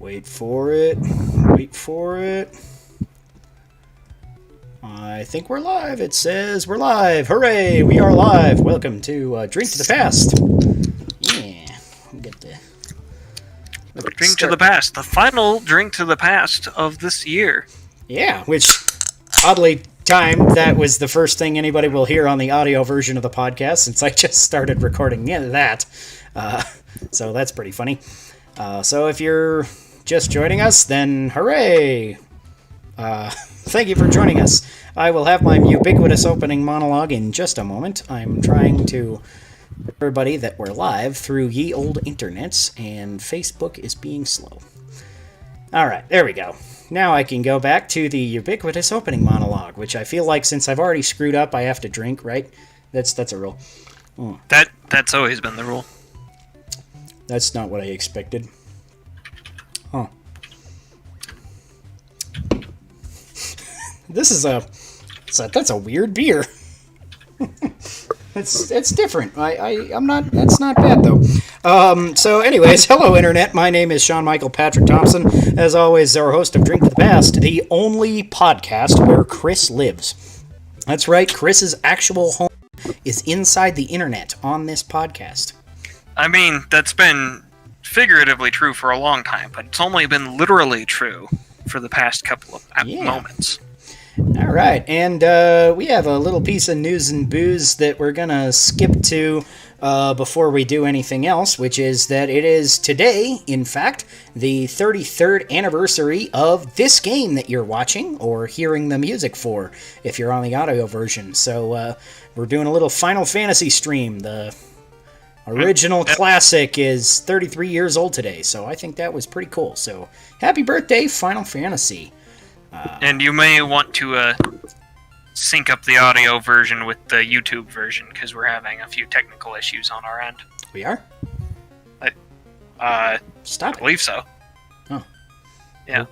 Wait for it. Wait for it. I think we're live. It says we're live. Hooray! We are live. Welcome to Drink to the Past. Yeah. We'll get the Drink to the Past. The final Drink to the Past of this year. Yeah, which, oddly timed, that was the first thing anybody will hear on the audio version of the podcast since I just started recording that. So that's pretty funny. So if you're just joining us, then hooray! Thank you for joining us. I will have my ubiquitous opening monologue in just a moment. I'm trying to everybody that we're live through ye old internets, and Facebook is being slow. Alright, there we go. Now I can go back to the ubiquitous opening monologue, which I feel like since I've already screwed up, I have to drink, right? That's a rule. That's always been the rule. That's not what I expected. Huh. This is that's a weird beer. It's different. I'm not. That's not bad though. So, anyways, hello internet. My name is Sean Michael Patrick Thompson. As always, our host of Drink to the Past, the only podcast where Chris lives. That's right. Chris's actual home is inside the internet on this podcast. I mean, that's been figuratively true for a long time, but it's only been literally true for the past couple of moments. All right, and we have a little piece of news and booze that we're going to skip to before we do anything else, which is that it is today, in fact, the 33rd anniversary of this game that you're watching or hearing the music for, if you're on the audio version. So we're doing a little Final Fantasy stream. The original classic is 33 years old today, so I think that was pretty cool. So happy birthday, Final Fantasy. And you may want to sync up the audio version with the YouTube version, because we're having a few technical issues on our end. We are? Stop I believe so. Oh. Yeah.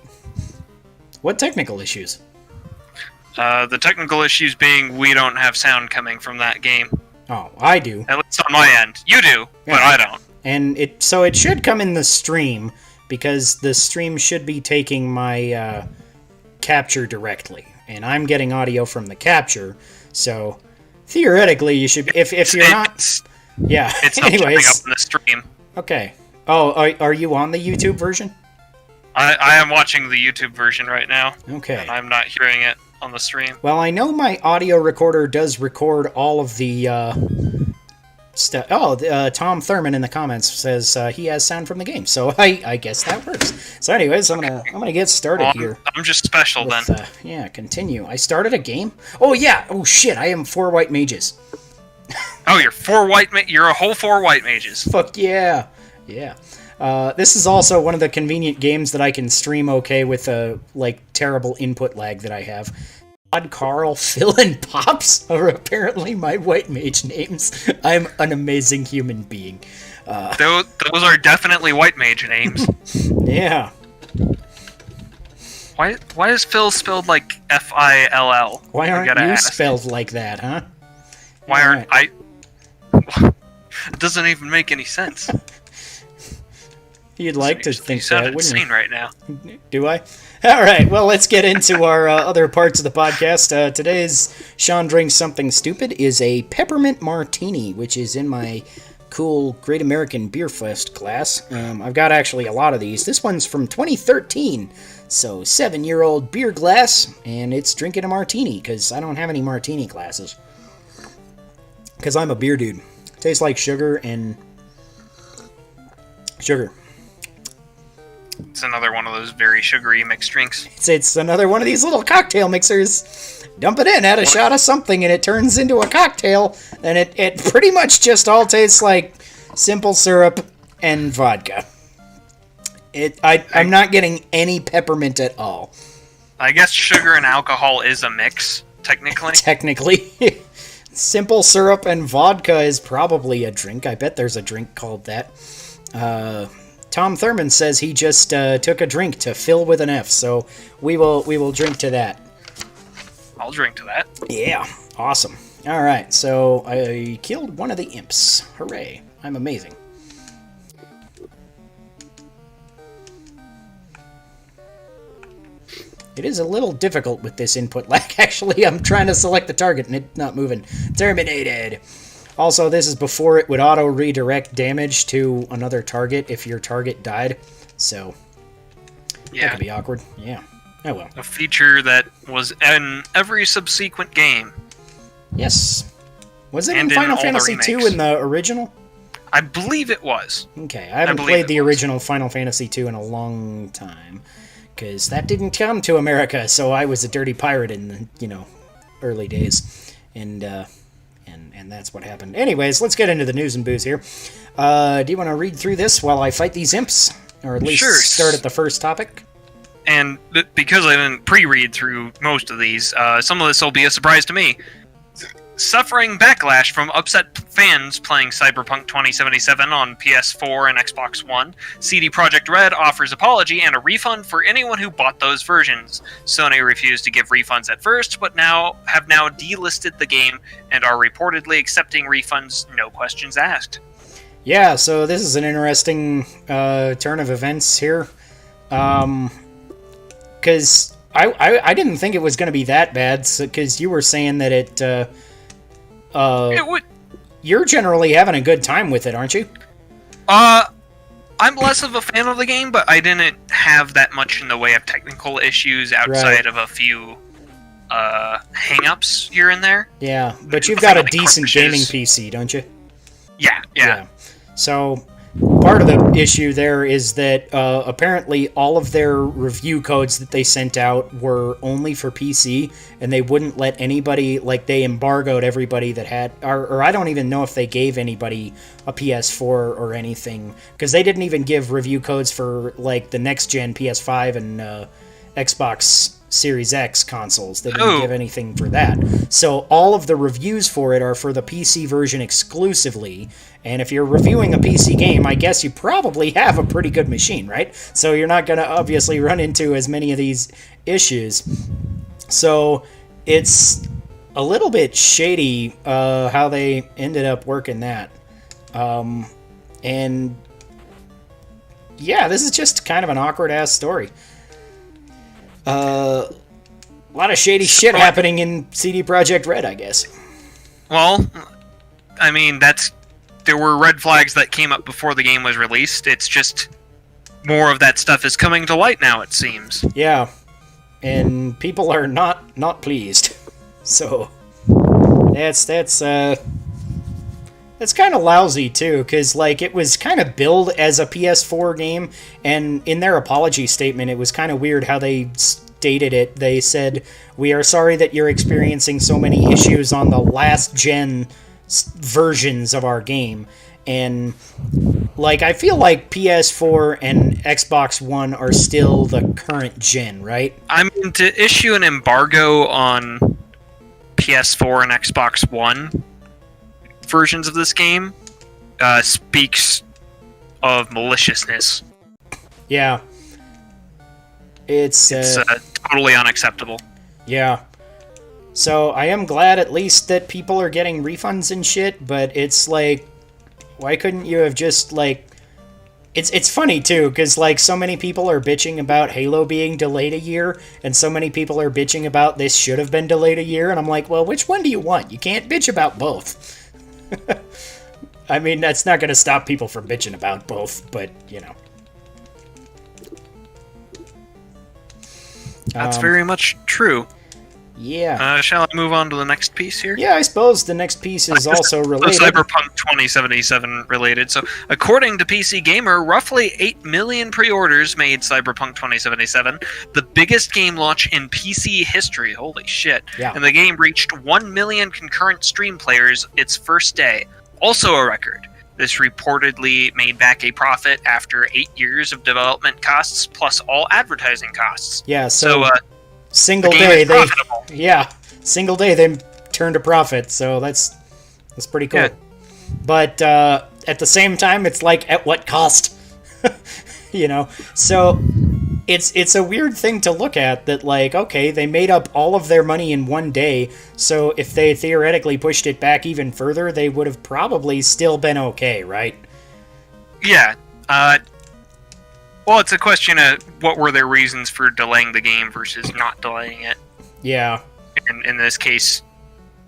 What technical issues? The technical issues being we don't have sound coming from that game. Oh, I do. At least on my end. You do, but I don't. And it should come in the stream, because the stream should be taking my capture directly, and I'm getting audio from the capture, so theoretically you should be, if you're not, yeah. It's not showing up in the stream. Okay. Oh, are you on the YouTube version? I am watching the YouTube version right now. Okay. And I'm not hearing it on the stream. Well, I know my audio recorder does record all of the stuff. Oh, Tom Thurman in the comments says he has sound from the game, so I guess that works. So, anyways, I'm gonna get started here. I'm just special then. Yeah, continue. I started a game. Oh yeah. Oh shit. I am 4 white mages. Oh, you're a whole 4 white mages. Fuck yeah. Yeah. This is also one of the convenient games that I can stream okay with terrible input lag that I have. Todd, Carl, Phil, and Pops are apparently my white mage names. I'm an amazing human being. Those are definitely white mage names. Yeah. Why is Phil spelled like F-I-L-L? Why aren't you spelled like that, huh? Why aren't I... It doesn't even make any sense. You'd like to think that, wouldn't you? You sound insane right now. Do I? All right, well, let's get into our other parts of the podcast. Today's Sean Drinks Something Stupid is a peppermint martini, which is in my cool Great American Beer Fest class. I've got actually a lot of these. This one's from 2013, so 7-year-old beer glass, and it's drinking a martini, because I don't have any martini glasses. Because I'm a beer dude. Tastes like sugar and... sugar. It's another one of those very sugary mixed drinks. It's another one of these little cocktail mixers. Dump it in, add a shot of something, and it turns into a cocktail. And it pretty much just all tastes like simple syrup and vodka. I'm not getting any peppermint at all. I guess sugar and alcohol is a mix, technically. Technically. Simple syrup and vodka is probably a drink. I bet there's a drink called that. Tom Thurman says he just took a drink to fill with an F, so we will drink to that. I'll drink to that. Yeah, awesome. All right, so I killed one of the imps. Hooray! I'm amazing. It is a little difficult with this input lag, actually. I'm trying to select the target and it's not moving. Terminated! Also, this is before it would auto-redirect damage to another target if your target died. So, that could be awkward. Yeah. Oh well. A feature that was in every subsequent game. Yes. Was it And in Final in all the Fantasy II remakes. in the original? I believe it was. Okay, I haven't believe played it the was. original Final Fantasy II in a long time. Because that didn't come to America, so I was a dirty pirate in the, early days. And that's what happened. Anyways, let's get into the news and booze here. Do you want to read through this while I fight these imps? Or at least Sure. start at the first topic? And because I didn't pre-read through most of these, some of this will be a surprise to me. Suffering backlash from upset fans playing Cyberpunk 2077 on PS4 and Xbox One, CD Projekt Red offers apology and a refund for anyone who bought those versions. Sony refused to give refunds at first, but have now delisted the game and are reportedly accepting refunds, no questions asked. Yeah, so this is an interesting turn of events here. Because I didn't think it was going to be that bad, because you were saying that it would. You're generally having a good time with it, aren't you? I'm less of a fan of the game, but I didn't have that much in the way of technical issues outside of a few hang-ups here and there. Yeah, but you've Nothing got a like decent crashes. gaming PC, don't you? Yeah. So, part of the issue there is that apparently all of their review codes that they sent out were only for PC, and they wouldn't let anybody, they embargoed everybody that had, or I don't even know if they gave anybody a PS4 or anything, because they didn't even give review codes for, the next-gen PS5 and Xbox Series X consoles. They didn't give anything for that. So all of the reviews for it are for the PC version exclusively, and if you're reviewing a PC game, I guess you probably have a pretty good machine, right? So you're not going to obviously run into as many of these issues. So it's a little bit shady how they ended up working that. And yeah, this is just kind of an awkward-ass story. A lot of shady shit happening in CD Projekt Red, I guess. Well, I mean, there were red flags that came up before the game was released. It's just more of that stuff is coming to light now, it seems. Yeah, and people are not pleased. So that's kind of lousy too, because it was kind of billed as a PS4 game, and in their apology statement, it was kind of weird how they stated it. They said, "We are sorry that you're experiencing so many issues on the last gen versions of our game," and I feel like PS4 and Xbox One are still the current gen, right? I mean, to issue an embargo on PS4 and Xbox One versions of this game speaks of maliciousness. Yeah. It's totally unacceptable. Yeah. So I am glad at least that people are getting refunds and shit, but it's why couldn't you have just it's funny too, because so many people are bitching about Halo being delayed a year, and so many people are bitching about this should have been delayed a year, and I'm like, well, which one do you want? You can't bitch about both. I mean, that's not going to stop people from bitching about both, but, That's very much true. Yeah. Shall I move on to the next piece here? Yeah, I suppose the next piece is also related. Cyberpunk 2077 related. So, according to PC Gamer, roughly 8 million pre-orders made Cyberpunk 2077, the biggest game launch in PC history. Holy shit. Yeah. And the game reached 1 million concurrent stream players its first day. Also a record. This reportedly made back a profit after 8 years of development costs plus all advertising costs. Yeah, so single the day game is profitable. single day they turned a profit, so that's pretty cool. Yeah. But at the same time, it's at what cost? So it's a weird thing to look at that, okay, they made up all of their money in one day, so if they theoretically pushed it back even further, they would have probably still been okay, right? Yeah. Well, it's a question of what were their reasons for delaying the game versus not delaying it. Yeah. And in this case,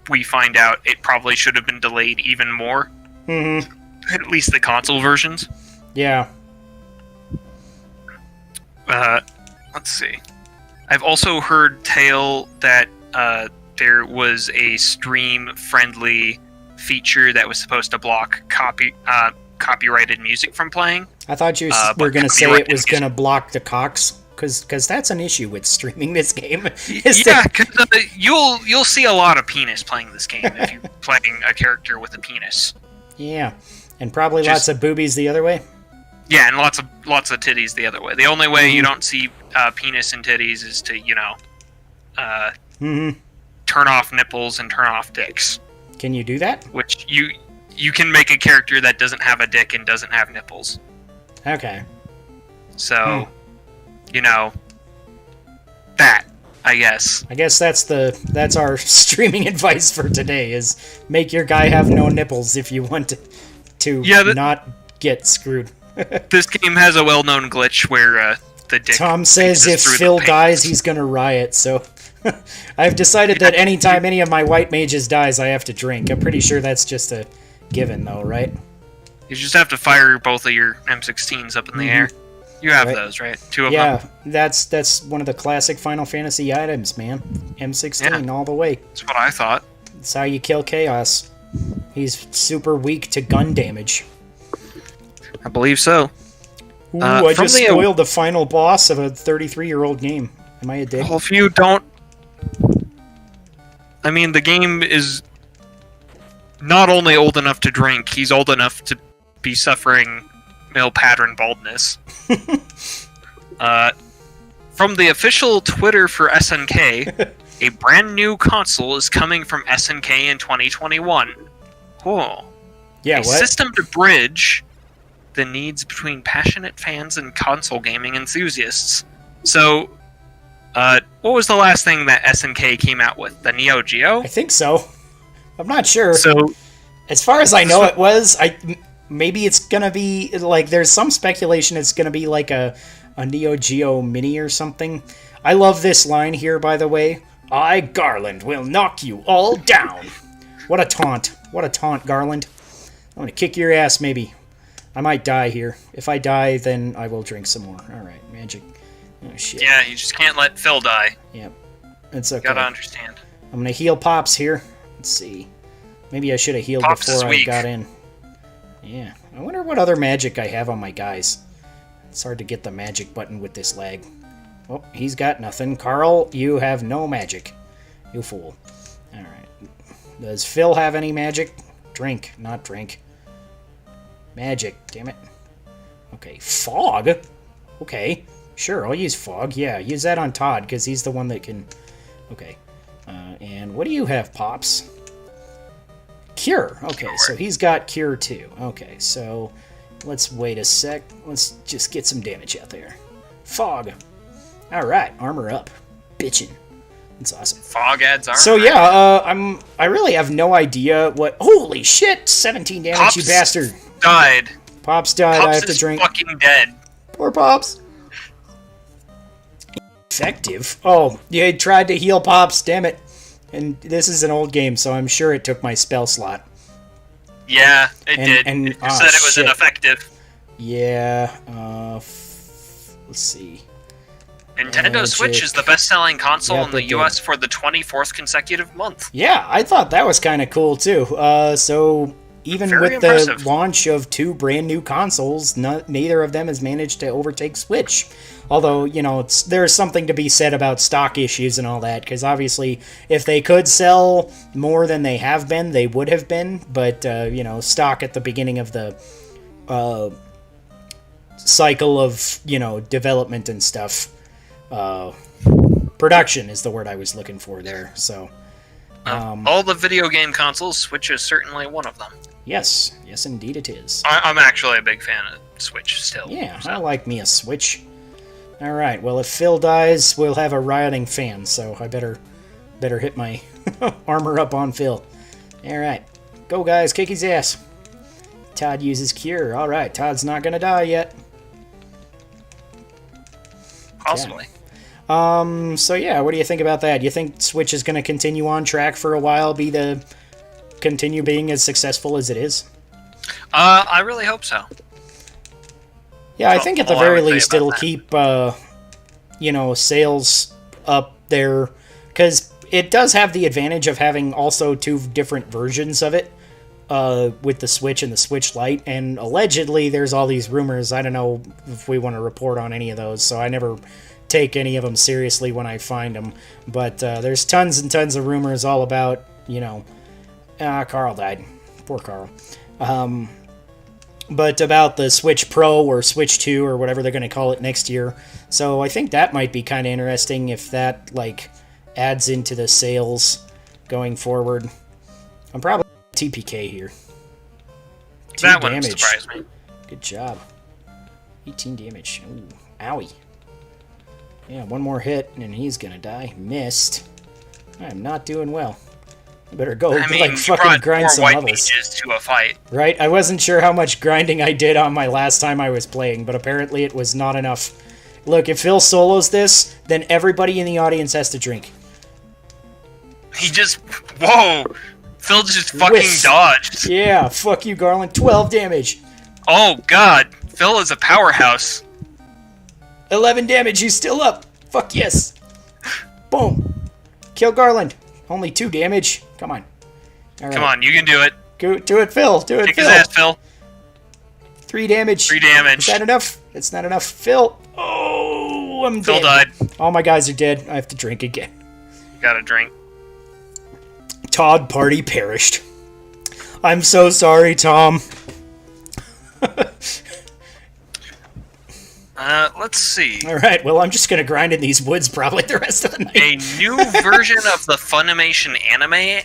we find out it probably should have been delayed even more. Mm-hmm. At least the console versions. Yeah. Let's see. I've also heard tale that there was a stream-friendly feature that was supposed to block copyrighted music from playing. I thought you were going to say it was going to block the cocks, because that's an issue with streaming this game. Yeah, because you'll see a lot of penis playing this game if you're playing a character with a penis. Yeah, and probably lots of boobies the other way. Yeah, and lots of titties the other way. The only way you don't see penis and titties is to turn off nipples and turn off dicks. Can you do that? Which you can make a character that doesn't have a dick and doesn't have nipples. Okay. So, that, I guess. I guess that's our streaming advice for today, is make your guy have no nipples if you want to not get screwed. This game has a well-known glitch where the dick... Tom says if Phil dies, he's gonna riot, so... I've decided that anytime any of my white mages dies, I have to drink. I'm pretty sure that's just a given, though, right? You just have to fire both of your M16s up in the air. You have those, right? Two of them? Yeah, that's one of the classic Final Fantasy items, man. M16 all the way. That's what I thought. That's how you kill Chaos. He's super weak to gun damage. I believe so. Ooh, I just spoiled the final boss of a 33-year-old game. Am I a dick? Well, if you don't... I mean, the game is not only old enough to drink, he's old enough to be suffering male pattern baldness. From the official Twitter for SNK, a brand new console is coming from SNK in 2021. Cool. Yeah, a system to bridge the needs between passionate fans and console gaming enthusiasts. So, what was the last thing that SNK came out with? The Neo Geo? I think so. I'm not sure. So, as far as I know, it was. Maybe it's gonna be like, there's some speculation it's gonna be like a Neo Geo Mini or something. I love this line here, by the way. I, Garland, will knock you all down. What a taunt. What a taunt, Garland. I'm gonna kick your ass, maybe. I might die here. If I die, then I will drink some more. Alright, magic. Oh, shit. Yeah, you just can't let Phil die. Yep. It's okay. Gotta understand. I'm gonna heal Pops here. Let's see. Maybe I should have healed Pops before I got in. Yeah. I wonder what other magic I have on my guys. It's hard to get the magic button with this lag. Oh, he's got nothing. Carl, you have no magic. You fool. Alright. Does Phil have any magic? Drink, not drink. Magic, damn it. Okay, fog? Okay, sure, I'll use fog. Yeah, use that on Todd, because he's the one that can... Okay. And what do you have, Pops? Cure. Okay, so he's got Cure too. Okay, so let's wait a sec. Let's just get some damage out there. Fog. Alright, armor up. Bitchin'. That's awesome. Fog adds armor. So yeah, I really have no idea what... Holy shit! 17 damage, Pops you bastard. Died. Pops died, Pops I have to is drink. Fucking dead. Poor Pops. Effective? Oh, you tried to heal Pops, damn it. And this is an old game, so I'm sure it took my spell slot. Yeah, it did. And, it said it was ineffective. Yeah, let's see. Nintendo Switch is the best-selling console in the US for the 24th consecutive month. Yeah, I thought that was kind of cool, too. So... Even Very with impressive. the launch of two brand new consoles, neither of them has managed to overtake Switch. Although, you know, there's something to be said about stock issues and all that, because obviously, if they could sell more than they have been, they would have been. But, you know, stock at the beginning of the cycle of, you know, development and stuff. Production is the word I was looking for there, so... all the video game consoles, Switch is certainly one of them. Yes, yes indeed it is. I'm actually a big fan of Switch still. Yeah, so. I like me a Switch. Alright, well if Phil dies, we'll have a rioting fan, so I better hit my armor up on Phil. Alright, go guys, kick his ass. Todd uses Cure. Alright, Todd's not gonna die yet. possibly. So yeah, what do you think about that? You think Switch is going to continue on track for a while, continue being as successful as it is? I really hope so. Yeah, I think at the very least it'll that. keep, sales up there, because it does have the advantage of having also two different versions of it, with the Switch and the Switch Lite, and allegedly there's all these rumors. I don't know if we want to report on any of those, so I never take any of them seriously when I find them, but there's tons and tons of rumors all about, Carl died. Poor Carl. But about the Switch Pro or Switch 2 or whatever they're going to call it next year. So I think that might be kind of interesting if that, adds into the sales going forward. I'm probably TPK here. That wouldn't surprise me. Good job. 18 damage. Ooh, owie. Yeah, one more hit and he's going to die. Missed. I'm not doing well. I better go fucking grind some levels. Mages to a fight. Right? I wasn't sure how much grinding I did on my last time I was playing, but apparently it was not enough. Look, if Phil solos this, then everybody in the audience has to drink. Whoa! Phil just fucking dodged. Yeah, fuck you, Garland. 12 damage. Oh, God. Phil is a powerhouse. 11 damage, he's still up. Fuck yes. Boom. Kill Garland. Only 2 damage. Come on. All right. Come on, you can do it. Go, do it, Phil. Do it, Kick Phil. his ass, Phil. 3 damage. 3 damage. Is that enough? It's not enough. Phil. Oh, I'm Phil dead. died. All my guys are dead. I have to drink again. You gotta drink. Todd party perished. I'm so sorry, Tom. Let's see. All right, well, I'm just going to grind in these woods probably the rest of the night. A new version of the Funimation anime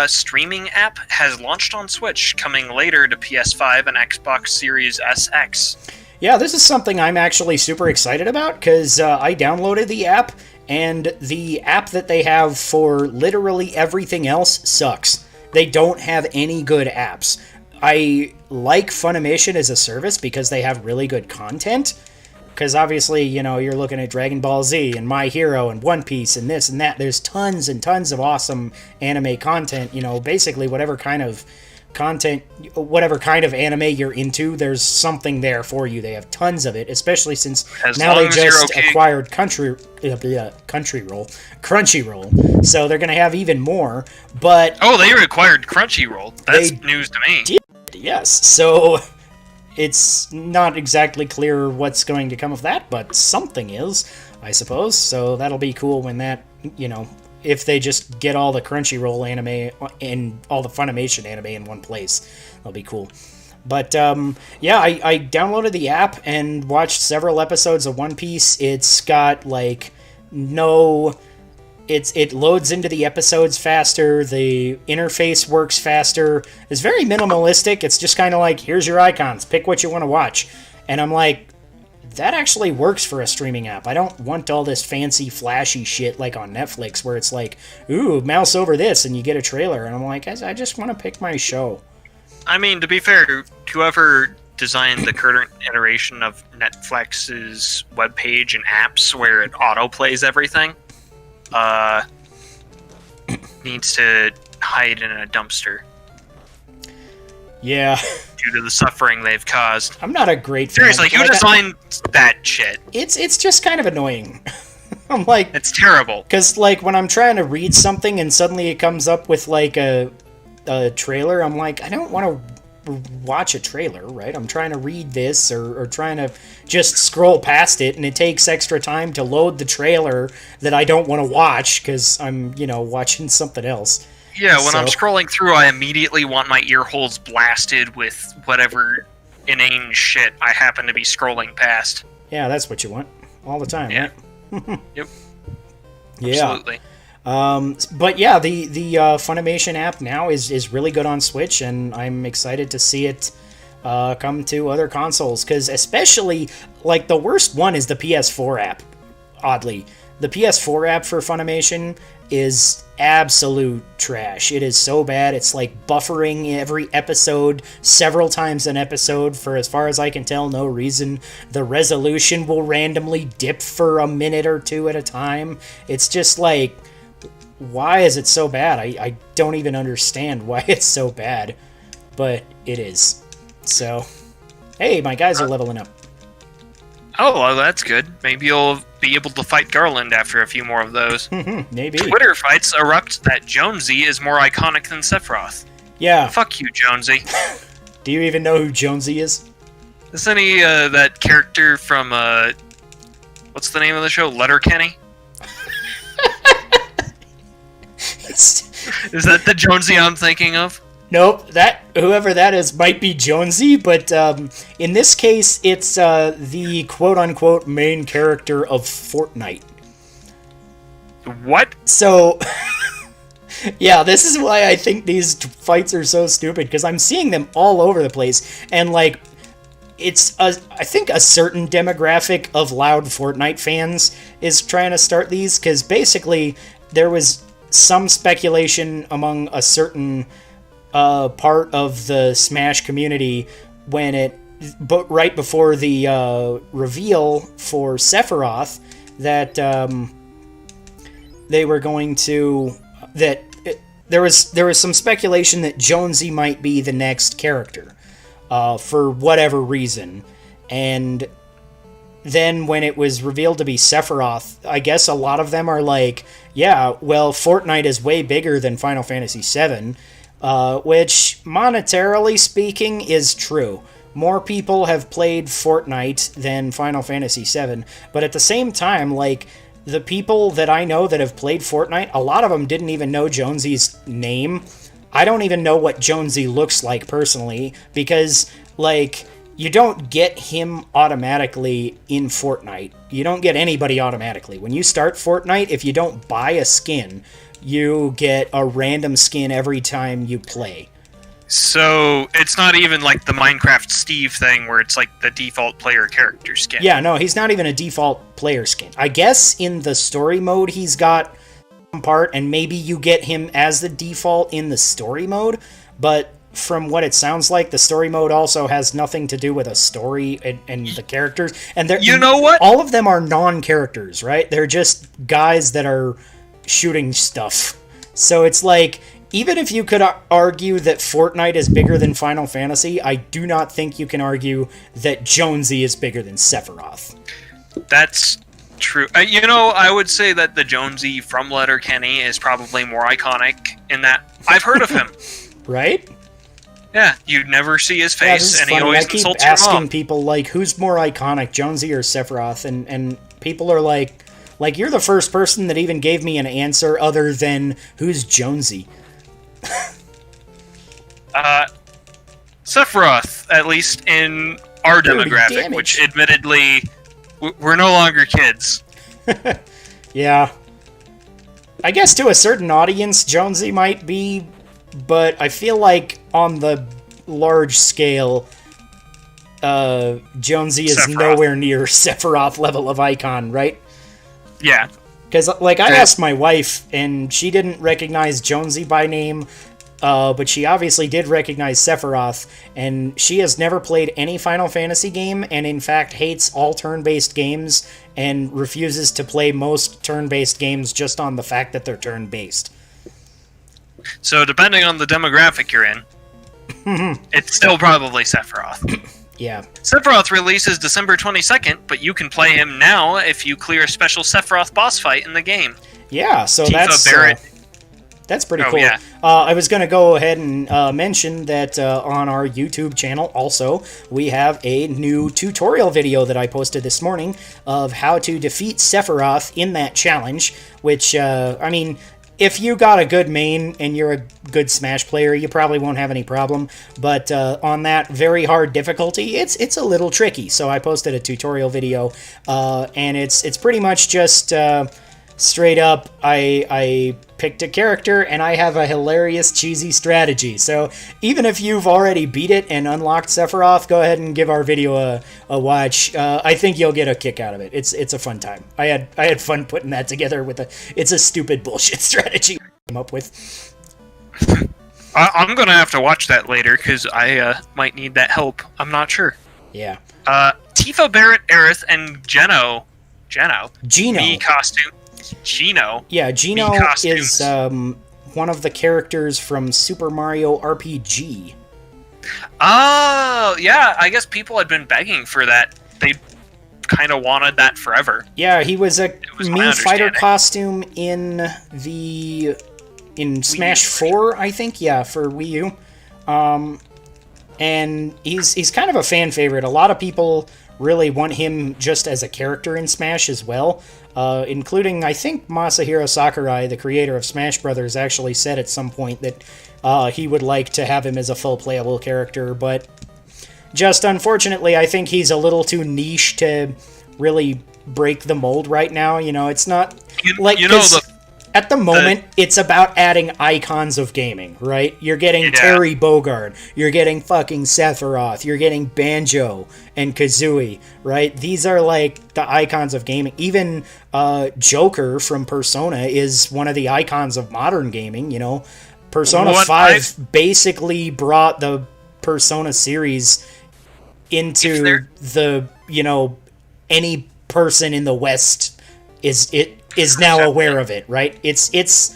streaming app has launched on Switch, coming later to PS5 and Xbox Series SX. Yeah, this is something I'm actually super excited about, because I downloaded the app, and the app that they have for literally everything else sucks. They don't have any good apps. I like Funimation as a service because they have really good content. Because obviously, you're looking at Dragon Ball Z and My Hero and One Piece and this and that. There's tons and tons of awesome anime content. Basically whatever kind of content, whatever kind of anime you're into, there's something there for you. They have tons of it, especially since now they just acquired Crunchyroll. So they're going to have even more. But oh, they acquired Crunchyroll. That's news to me. Yes. So it's not exactly clear what's going to come of that, but something is, I suppose. So that'll be cool when that, if they just get all the Crunchyroll anime and all the Funimation anime in one place, that'll be cool. But yeah, I downloaded the app and watched several episodes of One Piece. It's got it loads into the episodes faster, the interface works faster, it's very minimalistic, it's just kind of like, here's your icons, pick what you want to watch. And I'm like, that actually works for a streaming app. I don't want all this fancy, flashy shit like on Netflix, where it's like, ooh, mouse over this, and you get a trailer, and I'm like, I just want to pick my show. I mean, to be fair, whoever designed the current iteration of Netflix's webpage and apps where it auto-plays everything, needs to hide in a dumpster. Yeah. Due to the suffering they've caused. I'm not a great fan. Seriously, who designed that shit? It's just kind of annoying. I'm like... It's terrible. Because, when I'm trying to read something and suddenly it comes up with, a trailer, I'm like, I don't want to watch a trailer, right? I'm trying to read this or trying to just scroll past it, and it takes extra time to load the trailer that I don't want to watch because I'm, watching something else. Yeah, when I'm scrolling through, I immediately want my ear holes blasted with whatever inane shit I happen to be scrolling past. Yeah, that's what you want. All the time, yeah. Right? Yep. Yeah. Absolutely. But yeah, the Funimation app now is really good on Switch, and I'm excited to see it come to other consoles, because especially, the worst one is the PS4 app, oddly. the PS4 app for Funimation is absolute trash. It is so bad. It's like buffering every episode several times an episode for, as far as I can tell, no reason. The resolution will randomly dip for a minute or two at a time. It's just like, why is it so bad? I don't even understand why it's so bad, but it is. So, hey, my guys are leveling up. Oh, well, that's good. Maybe you'll be able to fight Garland after a few more of those. Maybe. Twitter fights erupt that Jonesy is more iconic than Sephiroth. Yeah. Fuck you, Jonesy. Do you even know who Jonesy is? Isn't he that character from, what's the name of the show? Letterkenny? Is that the Jonesy I'm thinking of? Nope, whoever that is might be Jonesy, but in this case, it's the quote-unquote main character of Fortnite. What? So, yeah, this is why I think these fights are so stupid, because I'm seeing them all over the place, and, like, I think a certain demographic of loud Fortnite fans is trying to start these, because basically there was some speculation among a certain part of the Smash community but right before the reveal for Sephiroth that they were going to there was some speculation that Jonesy might be the next character for whatever reason, and then when it was revealed to be Sephiroth, I guess a lot of them are like, yeah, well, Fortnite is way bigger than Final Fantasy VII. Which, monetarily speaking, is true. More people have played Fortnite than Final Fantasy VII, but at the same time, like, the people that I know that have played Fortnite, a lot of them didn't even know Jonesy's name. I don't even know what Jonesy looks like personally, because, like, you don't get him automatically in Fortnite. You don't get anybody automatically. When you start Fortnite, if you don't buy a skin, you get a random skin every time you play. So, it's not even like the Minecraft Steve thing where it's like the default player character skin. Yeah, no, he's not even a default player skin. I guess in the story mode he's got some part, and maybe you get him as the default in the story mode, but from what it sounds like, the story mode also has nothing to do with a story and the characters. And you know what? All of them are non-characters, right? They're just guys that are shooting stuff. So it's like, even if you could argue that Fortnite is bigger than Final Fantasy, I do not think you can argue that Jonesy is bigger than Sephiroth. That's true. I would say that the Jonesy from Letterkenny is probably more iconic in that I've heard of him. Right? Yeah, you never see his face, and he always insults your mom. I keep asking people, like, who's more iconic, Jonesy or Sephiroth? And people are like, you're the first person that even gave me an answer other than, who's Jonesy? Sephiroth, at least in our demographic, which admittedly, we're no longer kids. Yeah. I guess to a certain audience, Jonesy might be, but I feel like on the large scale, Jonesy is nowhere near Sephiroth level of icon, right? Yeah. Because, like, I asked my wife, and she didn't recognize Jonesy by name, but she obviously did recognize Sephiroth, and she has never played any Final Fantasy game, and in fact hates all turn-based games, and refuses to play most turn-based games just on the fact that they're turn-based. So, depending on the demographic you're in, it's still probably Sephiroth. Yeah. Sephiroth releases December 22nd, but you can play him now if you clear a special Sephiroth boss fight in the game. Yeah, so Tifa that's pretty cool. Yeah. I was going to go ahead and mention that on our YouTube channel also, we have a new tutorial video that I posted this morning of how to defeat Sephiroth in that challenge, which, I mean, if you got a good main and you're a good Smash player, you probably won't have any problem. But on that very hard difficulty, it's a little tricky. So I posted a tutorial video, and it's pretty much just straight up. I picked a character, and I have a hilarious, cheesy strategy. So even if you've already beat it and unlocked Sephiroth, go ahead and give our video a watch. I think you'll get a kick out of it. It's a fun time. I had fun putting that together with it's a stupid bullshit strategy I came up with. I'm gonna have to watch that later because I might need that help. I'm not sure. Yeah. Tifa, Barrett, Aerith, and Geno. Geno. costume. Geno. Yeah, Geno is one of the characters from Super Mario RPG. Oh, yeah. I guess people had been begging for that. They kind of wanted that forever. Yeah, he was a Mii Fighter costume in Smash 4, I think. Yeah, for Wii U. And he's kind of a fan favorite. A lot of people really want him just as a character in Smash as well, including, I think, Masahiro Sakurai, the creator of Smash Brothers, actually said at some point that he would like to have him as a full playable character, but just unfortunately, I think he's a little too niche to really break the mold right now. You know, it's not at the moment, it's about adding icons of gaming, right? You're getting Terry Bogard, you're getting fucking Sephiroth, you're getting Banjo and Kazooie, right? These are like the icons of gaming. Even Joker from Persona is one of the icons of modern gaming, you know? Persona 5 basically brought the Persona series into the, you know, any person in the West is now aware of it, right? It's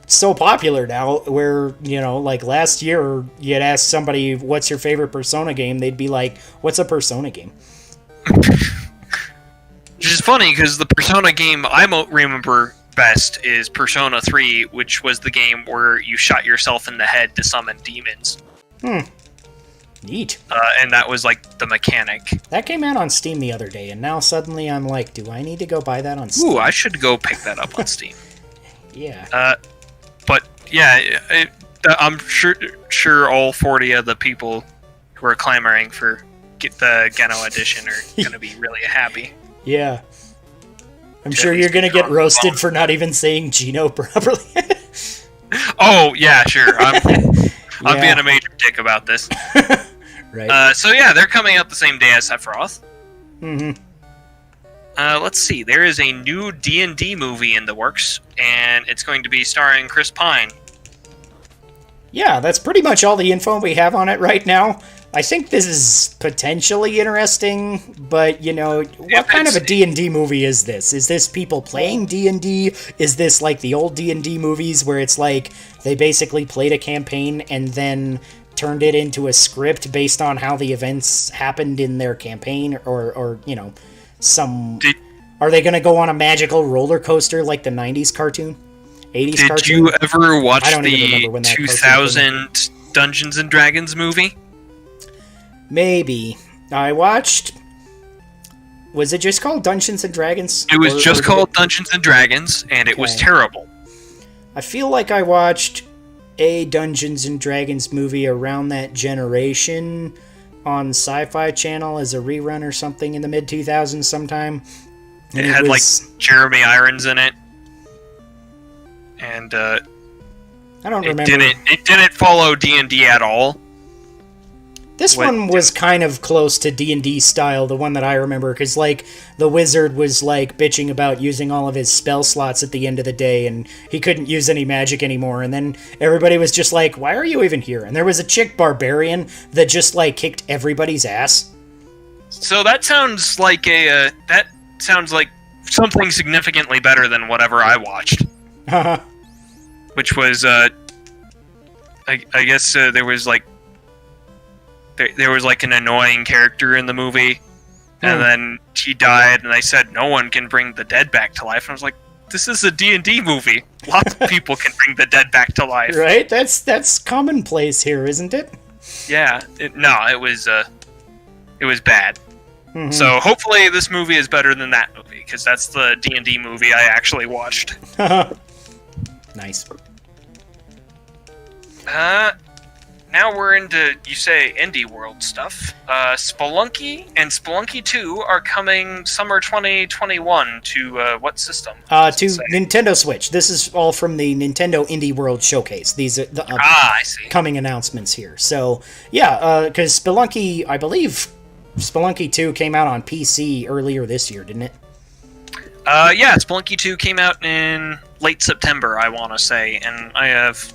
so popular now where, you know, like last year you'd ask somebody, what's your favorite Persona game? They'd be like, what's a Persona game? Which is funny because the Persona game I remember best is Persona 3, which was the game where you shot yourself in the head to summon demons. Neat. And that was like the mechanic. That came out on Steam the other day, and now suddenly I'm like, do I need to go buy that on Steam? Ooh, I should go pick that up on Steam. Yeah. But yeah, I'm sure all 40 of the people who are clamoring for the Geno edition are going to be really happy. Yeah. I'm sure you're going to get roasted for not even saying Geno properly. Oh, yeah, sure. I'm being a major dick about this. Right. So yeah, they're coming out the same day as Sephiroth. Mm-hmm. Let's see. There is a new D&D movie in the works, and it's going to be starring Chris Pine. Yeah, that's pretty much all the info we have on it right now. I think this is potentially interesting, but, you know, what kind of a D&D movie is this? Is this people playing D&D? Is this like the old D&D movies where it's like they basically played a campaign and then turned it into a script based on how the events happened in their campaign, or you know, are they going to go on a magical roller coaster like the 90s cartoon? 80s cartoon? Did you ever watch the 2000 Dungeons and Dragons movie? Maybe. I watched... Was it just called Dungeons and Dragons? It was just called Dungeons and Dragons, and it was terrible. I feel like I watched a Dungeons and Dragons movie around that generation on Sci-Fi Channel as a rerun or something in the mid-2000s sometime. It had, like, Jeremy Irons in it. And, I don't remember. It didn't follow D&D at all. This one was kind of close to D&D style, the one that I remember, because, like, the wizard was, like, bitching about using all of his spell slots at the end of the day, and he couldn't use any magic anymore, and then everybody was just like, why are you even here? And there was a chick barbarian that just, like, kicked everybody's ass. So that sounds like something significantly better than whatever I watched. Which was, I guess there was, like, there was, like, an annoying character in the movie, and then he died, and they said no one can bring the dead back to life. And I was like, this is a D&D movie. Lots of people can bring the dead back to life. Right? That's commonplace here, isn't it? Yeah. It was bad. Mm-hmm. So hopefully this movie is better than that movie, because that's the D&D movie I actually watched. Nice. now we're into, you say, indie world stuff. Spelunky and Spelunky 2 are coming summer 2021 to what system? To Nintendo Switch. This is all from the Nintendo Indie World Showcase. These are the I see. coming announcements here. So, yeah, because Spelunky, I believe Spelunky 2 came out on PC earlier this year, didn't it? Yeah, Spelunky 2 came out in late September, I want to say, and I've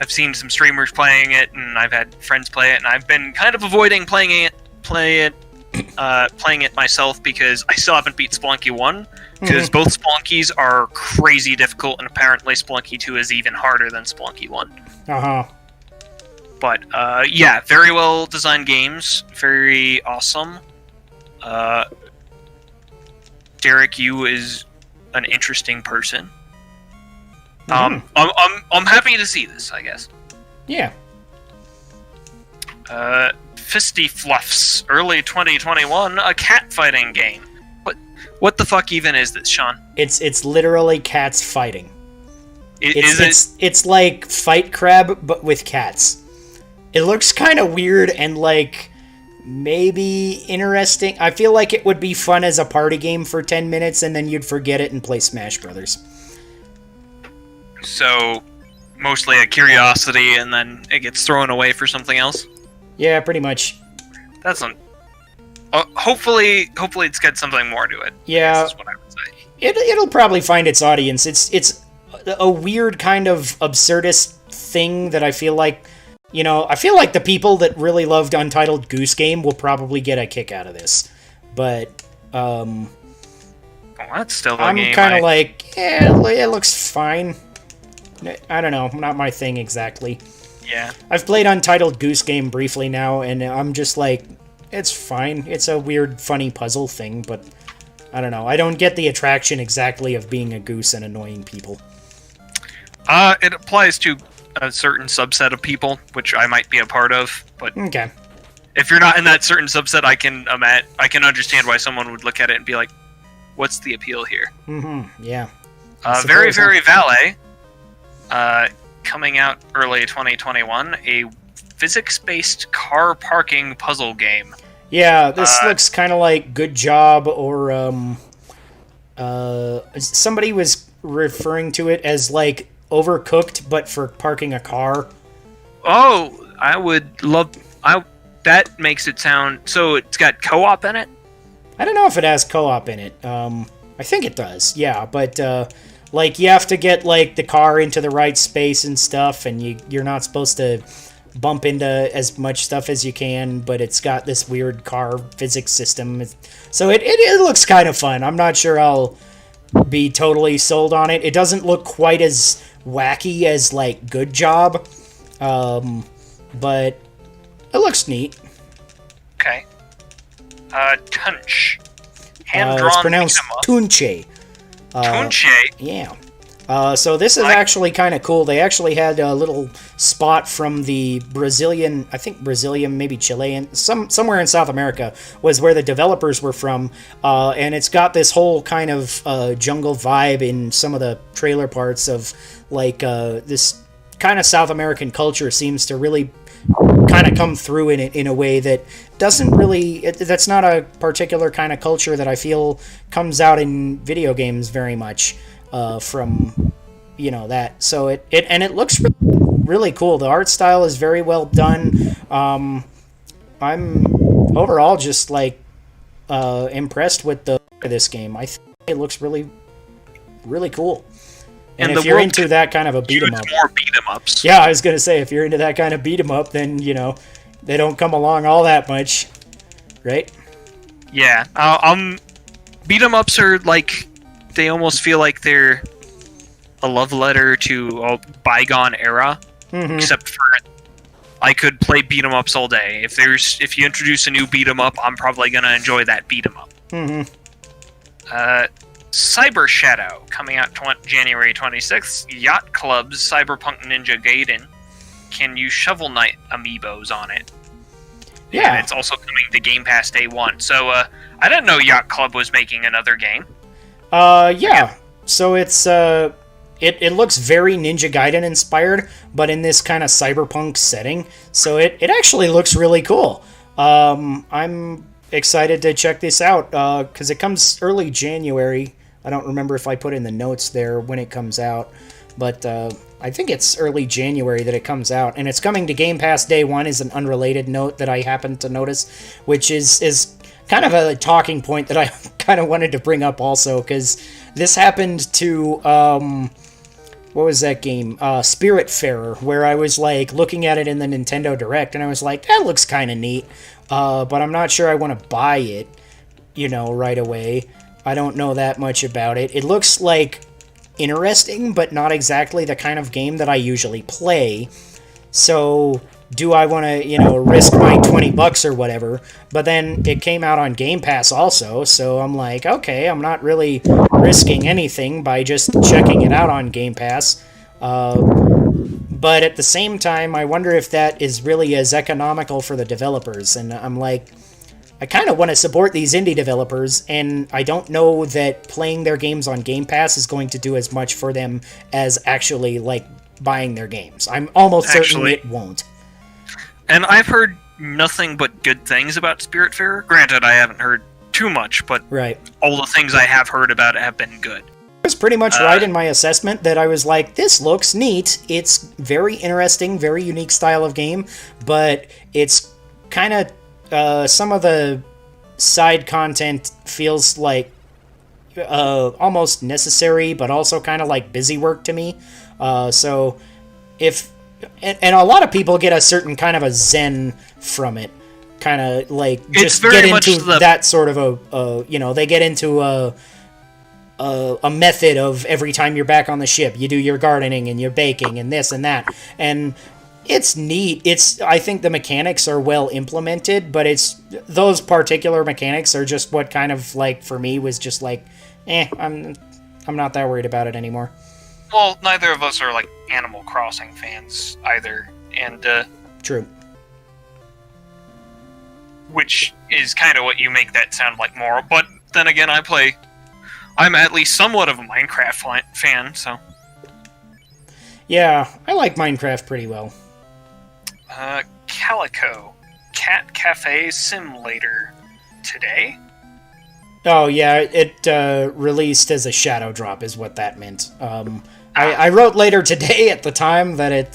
seen some streamers playing it, and I've had friends play it, and I've been kind of avoiding playing it myself because I still haven't beat Spelunky 1, because both Spelunkys are crazy difficult, and apparently Spelunky 2 is even harder than Spelunky 1. Uh-huh. But, yeah, very well designed games, very awesome. Derek, you is an interesting person. I'm happy to see this, I guess. Yeah. Fisty Fluffs, early 2021, a cat fighting game. What the fuck even is this, Sean? It's literally cats fighting. It's like Fight Crab, but with cats. It looks kind of weird and, like, maybe interesting. I feel like it would be fun as a party game for 10 minutes, and then you'd forget it and play Smash Brothers. So, mostly a curiosity, and then it gets thrown away for something else? Yeah, pretty much. That's not... hopefully it's got something more to it. Yeah. That's what I would say. It'll probably find its audience. It's a weird kind of absurdist thing that I feel like... You know, I feel like the people that really loved Untitled Goose Game will probably get a kick out of this. But, well, that's still a I'm game. kind of like, it looks fine. I don't know, not my thing exactly. Yeah. I've played Untitled Goose Game briefly now, and I'm just like, it's fine. It's a weird, funny puzzle thing, but I don't know. I don't get the attraction exactly of being a goose and annoying people. It applies to a certain subset of people, which I might be a part of, but okay. If you're not in that certain subset, I can understand why someone would look at it and be like, what's the appeal here? Yeah. Very, very Valet, coming out early 2021, a physics-based car parking puzzle game. Yeah, this looks kind of like Good Job, or somebody was referring to it as like Overcooked, but for parking a car. Oh, I would love... that makes it sound... So it's got co-op in it? I don't know if it has co-op in it. I think it does, yeah, but like you have to get like the car into the right space and stuff, and you're not supposed to bump into as much stuff as you can, but it's got this weird car physics system. So it looks kind of fun. I'm not sure I'll be totally sold on it. It doesn't look quite as wacky as like Good Job, but it looks neat. Okay. Tunch. Hand-drawn it's pronounced Tunche. Tunche? Yeah. So this is actually kind of cool. They actually had a little spot from the Brazilian, I think Brazilian, maybe Chilean, somewhere in South America was where the developers were from. And it's got this whole kind of jungle vibe in some of the trailer parts of like this kind of South American culture seems to really kind of come through in it in a way that doesn't really, that's not a particular kind of culture that I feel comes out in video games very much. From, you know, that. So it looks really cool. The art style is very well done. I'm overall just like impressed with this game. I think it looks really, really cool. And if you're into that kind of a beat 'em up, more beat 'em ups. Yeah, I was gonna say if you're into that kind of beat 'em up, then you know they don't come along all that much, right? Yeah. Beat 'em ups are like. They almost feel like they're a love letter to a bygone era, except for I could play beat 'em ups all day. If you introduce a new beat 'em up, I'm probably gonna enjoy that beat 'em up. Cyber Shadow coming out January 26th. Yacht Club's Cyberpunk Ninja Gaiden can use Shovel Knight amiibos on it. Yeah, and it's also coming to Game Pass Day 1. So I didn't know Yacht Club was making another game. Yeah. So it's it looks very Ninja Gaiden inspired, but in this kind of cyberpunk setting. So it actually looks really cool. I'm excited to check this out because it comes early January. I don't remember if I put in the notes there when it comes out, but I think it's early January that it comes out, and it's coming to Game Pass day one is an unrelated note that I happened to notice, which is kind of a talking point that I kind of wanted to bring up also, because this happened to, what was that game? Spiritfarer, where I was, like, looking at it in the Nintendo Direct, and I was like, that looks kind of neat, but I'm not sure I want to buy it, right away. I don't know that much about it. It looks, like, interesting, but not exactly the kind of game that I usually play, so do I want to, risk my $20 or whatever? But then it came out on Game Pass also, so I'm like, okay, I'm not really risking anything by just checking it out on Game Pass. But at the same time, I wonder if that is really as economical for the developers. And I'm like, I kind of want to support these indie developers, and I don't know that playing their games on Game Pass is going to do as much for them as actually, like, buying their games. I'm almost certain it won't. And I've heard nothing but good things about Spiritfarer. Granted, I haven't heard too much, but all the things I have heard about it have been good. I was pretty much right in my assessment that I was like, this looks neat. It's very interesting, very unique style of game, but it's kind of, some of the side content feels like almost necessary, but also kind of like busy work to me. So if... And a lot of people get a certain kind of a zen from it. Kind of like just get into that sort of they get into a method of every time you're back on the ship, you do your gardening and your baking and this and that. And it's neat. I think the mechanics are well implemented, but those particular mechanics are just what kind of like for me was just like, I'm not that worried about it anymore. Well, neither of us are, like, Animal Crossing fans either, and, True. Which is kind of what you make that sound like more, but then again, I'm at least somewhat of a Minecraft fan, so... Yeah, I like Minecraft pretty well. Calico. Cat Cafe Simulator. Today? Oh, yeah, it released as a shadow drop is what that meant. I wrote later today at the time that it,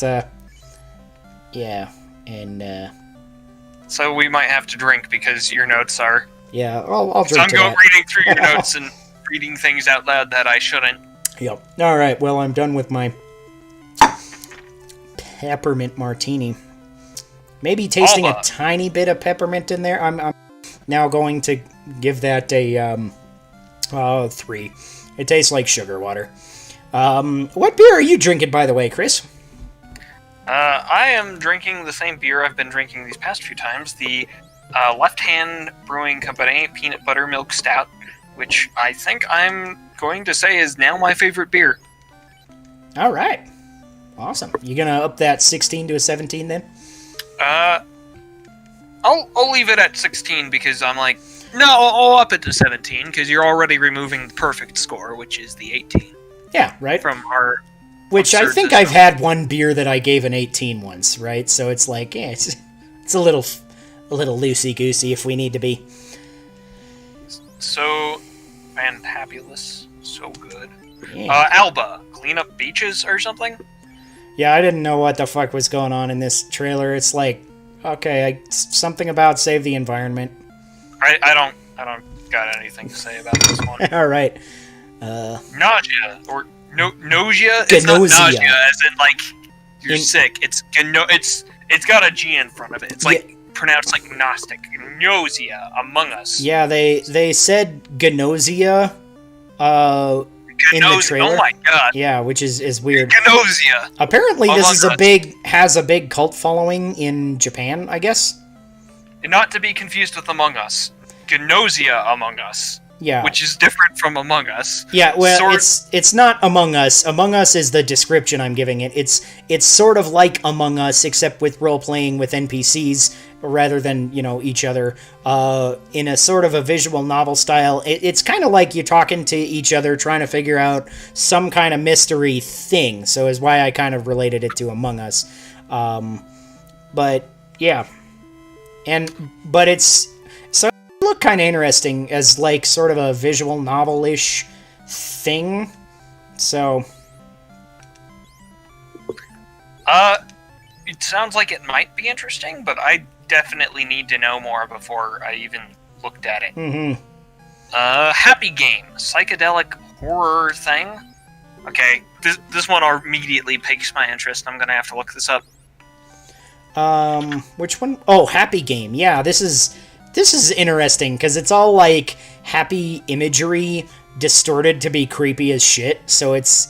So we might have to drink because your notes are... Yeah, I'll drink to that. Reading through your notes and reading things out loud that I shouldn't. Yep. Alright, well, I'm done with my peppermint martini. Maybe tasting a tiny bit of peppermint in there. I'm now going to give that a 3. It tastes like sugar water. What beer are you drinking, by the way, Chris? I am drinking the same beer I've been drinking these past few times, the Left Hand Brewing Company Peanut Butter Milk Stout, which I think I'm going to say is now my favorite beer. All right. Awesome. You gonna up that 16 to a 17 then? I'll leave it at 16 because I'm like, no, I'll up it to 17 because you're already removing the perfect score, which is the 18. Yeah, right. From our... Which I think I've had one beer that I gave an 18 once, right? So it's like, yeah, it's a little loosey-goosey if we need to be. So fantabulous. So good. Yeah. Alba, clean up beaches or something? Yeah, I didn't know what the fuck was going on in this trailer. It's like, okay, something about save the environment. I don't got anything to say about this one. All right. Nausea or nausea. It's not nausea, as in like you're sick. It's got a G in front of it. It's like pronounced like Gnostic. Nausea Among Us. Yeah, they said Gnosia. In the trailer. Oh my god. Yeah, which is weird. Gnosia. Apparently, this is has a big cult following in Japan, I guess. Not to be confused with Among Us. Gnosia Among Us. Yeah. which is different from Among Us. Yeah, well, it's not Among Us. Among Us is the description I'm giving it. It's sort of like Among Us, except with role-playing with NPCs rather than, each other, in a sort of a visual novel style. It's kind of like you're talking to each other, trying to figure out some kind of mystery thing, so is why I kind of related it to Among Us. But, yeah. But it's... So it looked kind of interesting as, like, sort of a visual novel-ish thing. So... It sounds like it might be interesting, but I definitely need to know more before I even looked at it. Mm-hmm. Happy Game. Psychedelic horror thing. Okay, this one immediately piques my interest. I'm gonna have to look this up. Which one? Oh, Happy Game. Yeah, this is interesting because it's all like happy imagery distorted to be creepy as shit. So it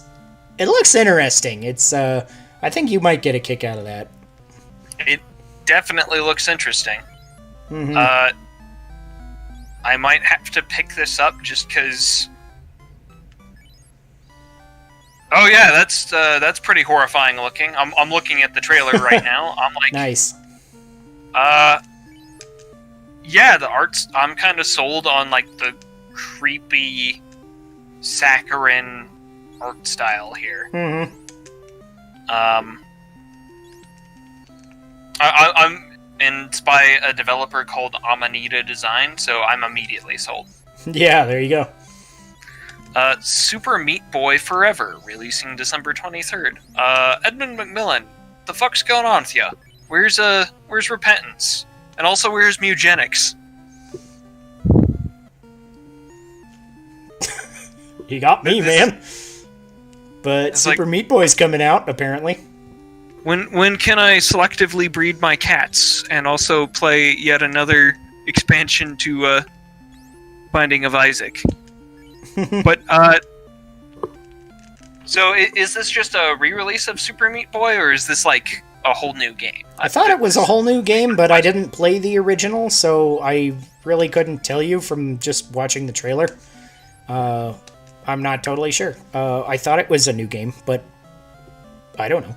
looks interesting. It's I think you might get a kick out of that. It definitely looks interesting. Mm-hmm. I might have to pick this up just because. Oh yeah, that's pretty horrifying looking. I'm looking at the trailer right now. I'm like, nice. Yeah, the art's. I'm kind of sold on like the creepy, saccharine art style here. Mm-hmm. It's by a developer called Amanita Design, so I'm immediately sold. Yeah, there you go. Super Meat Boy Forever, releasing December 23rd. Edmund McMillan, the fuck's going on with ya? Where's Repentance? And also, where's Mugenics? You got me, man. But Super Meat Boy's coming out, apparently. When can I selectively breed my cats and also play yet another expansion to Binding of Isaac? But so is this just a re-release of Super Meat Boy, or is this like a whole new game? I thought it was a whole new game, but I didn't play the original, so I really couldn't tell you from just watching the trailer. I'm not totally sure. I thought it was a new game, but I don't know.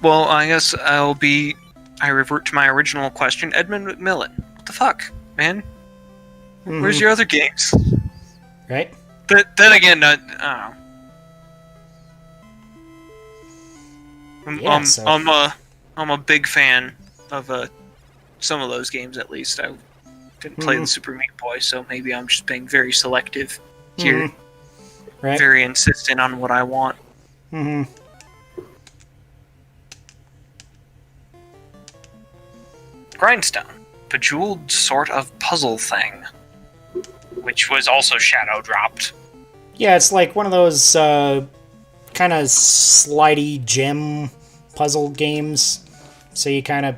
Well, I guess I revert to my original question. Edmund McMillan. What the fuck, man? Mm-hmm. Where's your other games? Right? Then again, I don't know. Yeah, I'm a big fan of some of those games, at least. I didn't play the Super Meat Boy, so maybe I'm just being very selective here. Right. Very insistent on what I want. Mm-hmm. Grindstone. Bejeweled sort of puzzle thing. Which was also shadow dropped. Yeah, it's like one of those kind of slidey gem puzzle games. So you kind of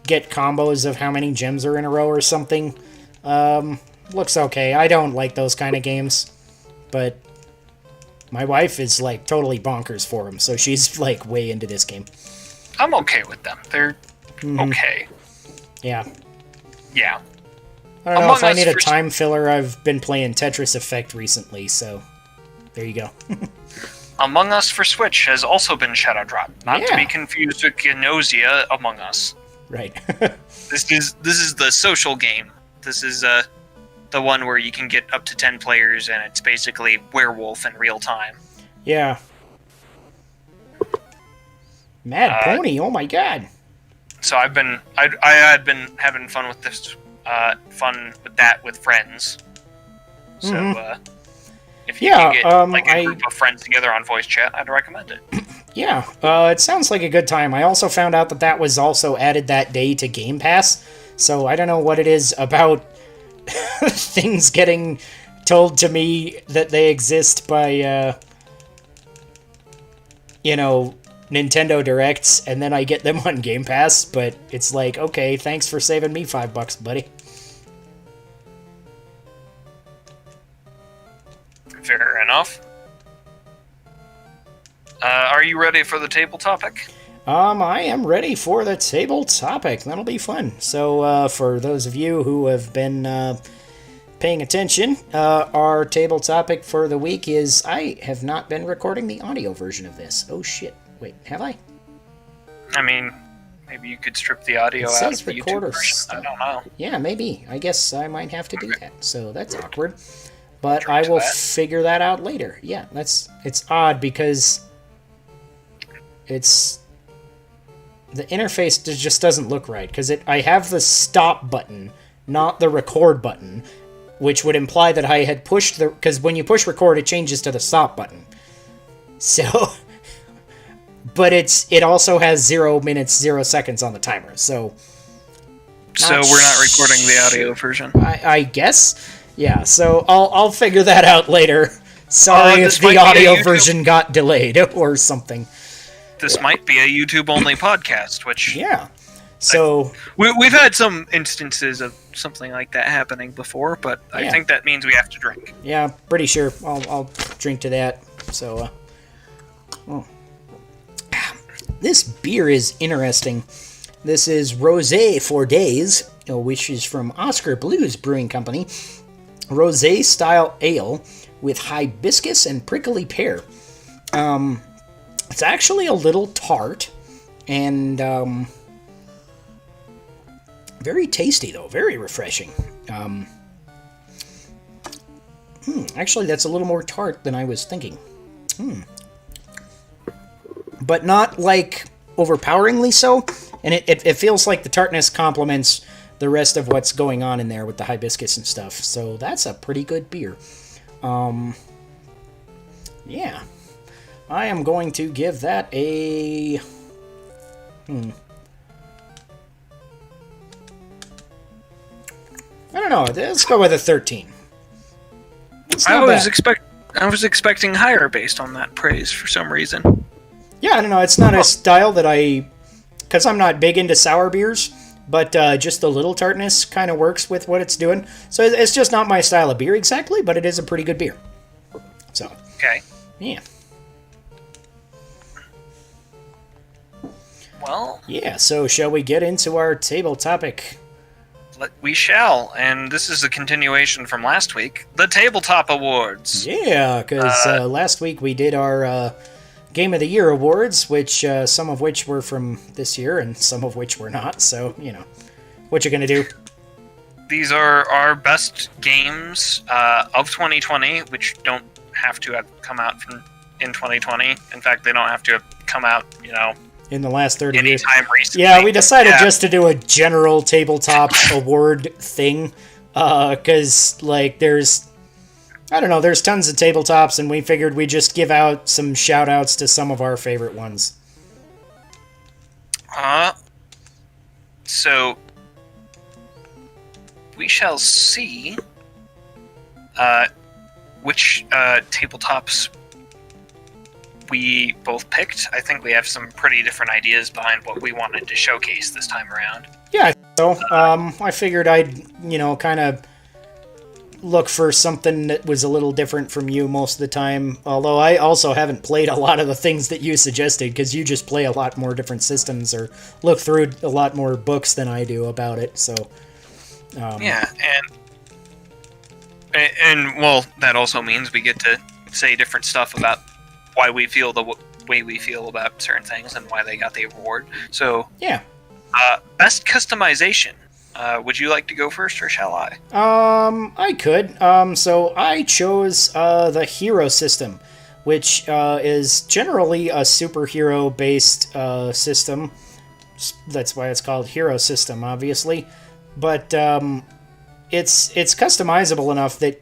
get combos of how many gems are in a row or something. Looks okay. I don't like those kind of games. But my wife is like totally bonkers for them. So she's like way into this game. I'm okay with them. They're okay. Yeah. Yeah. I don't know if I need a time filler. I've been playing Tetris Effect recently, so there you go. Among Us for Switch has also been shadow dropped, not to be confused with Gnosia Among Us. Right. This is the social game. This is the one where you can get up to 10 players, and it's basically werewolf in real time. Yeah. Mad Pony. Oh my god. So I had been having fun with this. That with friends. So, if you can get a group of friends together on voice chat, I'd recommend it. Yeah, it sounds like a good time. I also found out that was also added that day to Game Pass, so I don't know what it is about things getting told to me that they exist by, Nintendo Directs, and then I get them on Game Pass, but it's like, okay, thanks for saving me $5, buddy. Fair enough. Are you ready for the table topic? I am ready for the table topic. That'll be fun. So, for those of you who have been paying attention, our table topic for the week is I have not been recording the audio version of this. Oh shit. Wait, have I? I mean, maybe you could strip the audio out of the YouTube version. I don't know. Yeah, maybe. I guess I might have to do that. So that's awkward. But I will figure that out later. Yeah, it's odd because the interface just doesn't look right because I have the stop button, not the record button, which would imply that I had pushed because when you push record, it changes to the stop button. So, but it also has 0 minutes, 0 seconds on the timer. So we're not recording the audio version. I guess. Yeah, so I'll figure that out later. Sorry if the audio version got delayed or something. This might be a YouTube-only podcast, which... Yeah. So... We've had some instances of something like that happening before, but I think that means we have to drink. Yeah, pretty sure I'll drink to that. So, this beer is interesting. This is Rosé for Days, which is from Oscar Blues Brewing Company. Rosé style ale with hibiscus and prickly pear. It's actually a little tart and very tasty though, very refreshing. Actually, that's a little more tart than I was thinking. But not like overpoweringly so, and it feels like the tartness complements the rest of what's going on in there with the hibiscus and stuff. So that's a pretty good beer. Yeah. I am going to give that a... I don't know. Let's go with a 13. I was expecting higher based on that praise for some reason. Yeah, I don't know. It's not a style that because I'm not big into sour beers, but just the little tartness kind of works with what it's doing. So it's just not my style of beer exactly, but it is a pretty good beer. So. Okay. Yeah. Well. Yeah, so shall we get into our table topic? We shall, and this is a continuation from last week, the Tabletop Awards. Yeah, because last week we did our Game of the Year awards, which some of which were from this year and some of which were not, so, what you gonna do? These are our best games of 2020, which don't have to have come out in 2020. In fact, they don't have to have come out, in the last 30 years. Anytime recently. Yeah, we decided just to do a general tabletop award thing, because, there's tons of tabletops, and we figured we'd just give out some shout-outs to some of our favorite ones. So, we shall see which tabletops we both picked. I think we have some pretty different ideas behind what we wanted to showcase this time around. Yeah, so I figured I'd, kind of look for something that was a little different from you most of the time, although I also haven't played a lot of the things that you suggested, because you just play a lot more different systems or look through a lot more books than I do about it, so... yeah, and well, that also means we get to say different stuff about why we feel the way we feel about certain things and why they got the award. So, yeah. Best customization. Would you like to go first, or shall I? I could. So I chose the hero system, which is generally a superhero-based system. That's why it's called hero system, obviously. But it's customizable enough that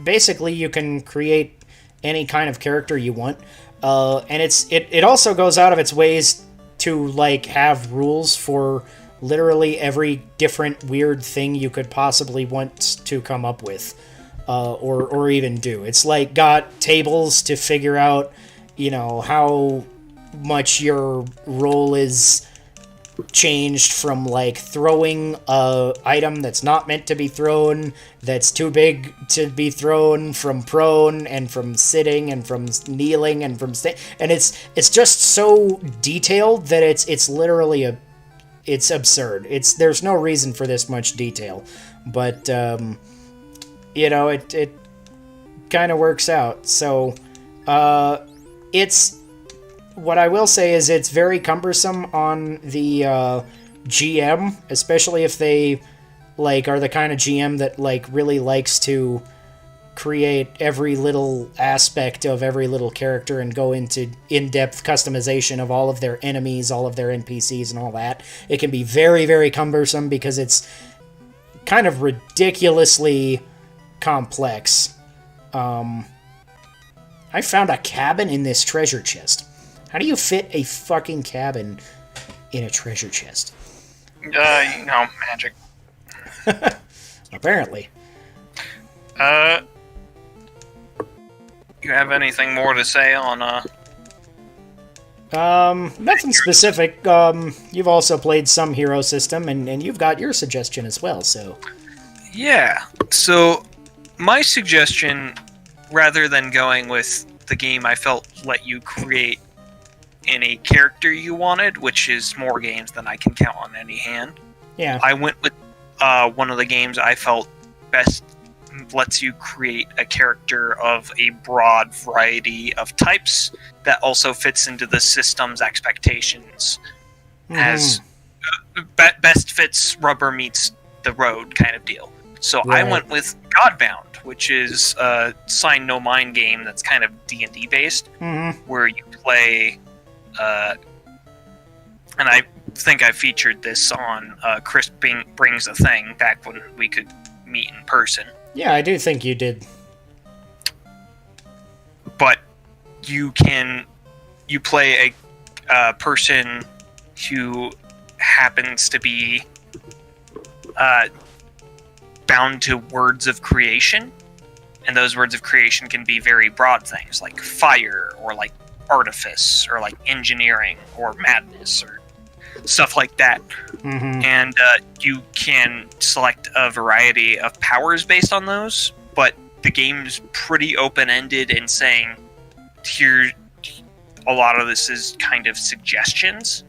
basically you can create any kind of character you want, and it also goes out of its ways to have rules for literally every different weird thing you could possibly want to come up with, or even do. It's got tables to figure out, how much your role is changed from throwing a item that's not meant to be thrown, that's too big to be thrown, from prone and from sitting and from kneeling and from and it's just so detailed that it's literally it's absurd. There's no reason for this much detail, but it kind of works out. So, it's, what I will say is it's very cumbersome on the GM, especially if they, like, are the kind of GM that, like, really likes to create every little aspect of every little character and go into in-depth customization of all of their enemies, all of their NPCs, and all that. It can be very, very cumbersome because it's kind of ridiculously complex. I found a cabin in this treasure chest. How do you fit a fucking cabin in a treasure chest? Magic. Apparently. You have anything more to say on, Nothing specific. You've also played some hero system, and you've got your suggestion as well, so... Yeah, so my suggestion, rather than going with the game I felt let you create any character you wanted, which is more games than I can count on any hand, yeah, I went with one of the games I felt best lets you create a character of a broad variety of types that also fits into the system's expectations as best fits rubber meets the road kind of deal. So right. I went with Godbound, which is a Sign No Mind game that's kind of D&D based, where you play, and I think I featured this on Chris Brings a Thing back when we could meet in person. Yeah, I do think you did. But you play a person who happens to be bound to words of creation, and those words of creation can be very broad things like fire or like artifice or like engineering or madness or stuff like that. And you can select a variety of powers based on those, but the game's pretty open-ended in saying here a lot of this is kind of suggestions,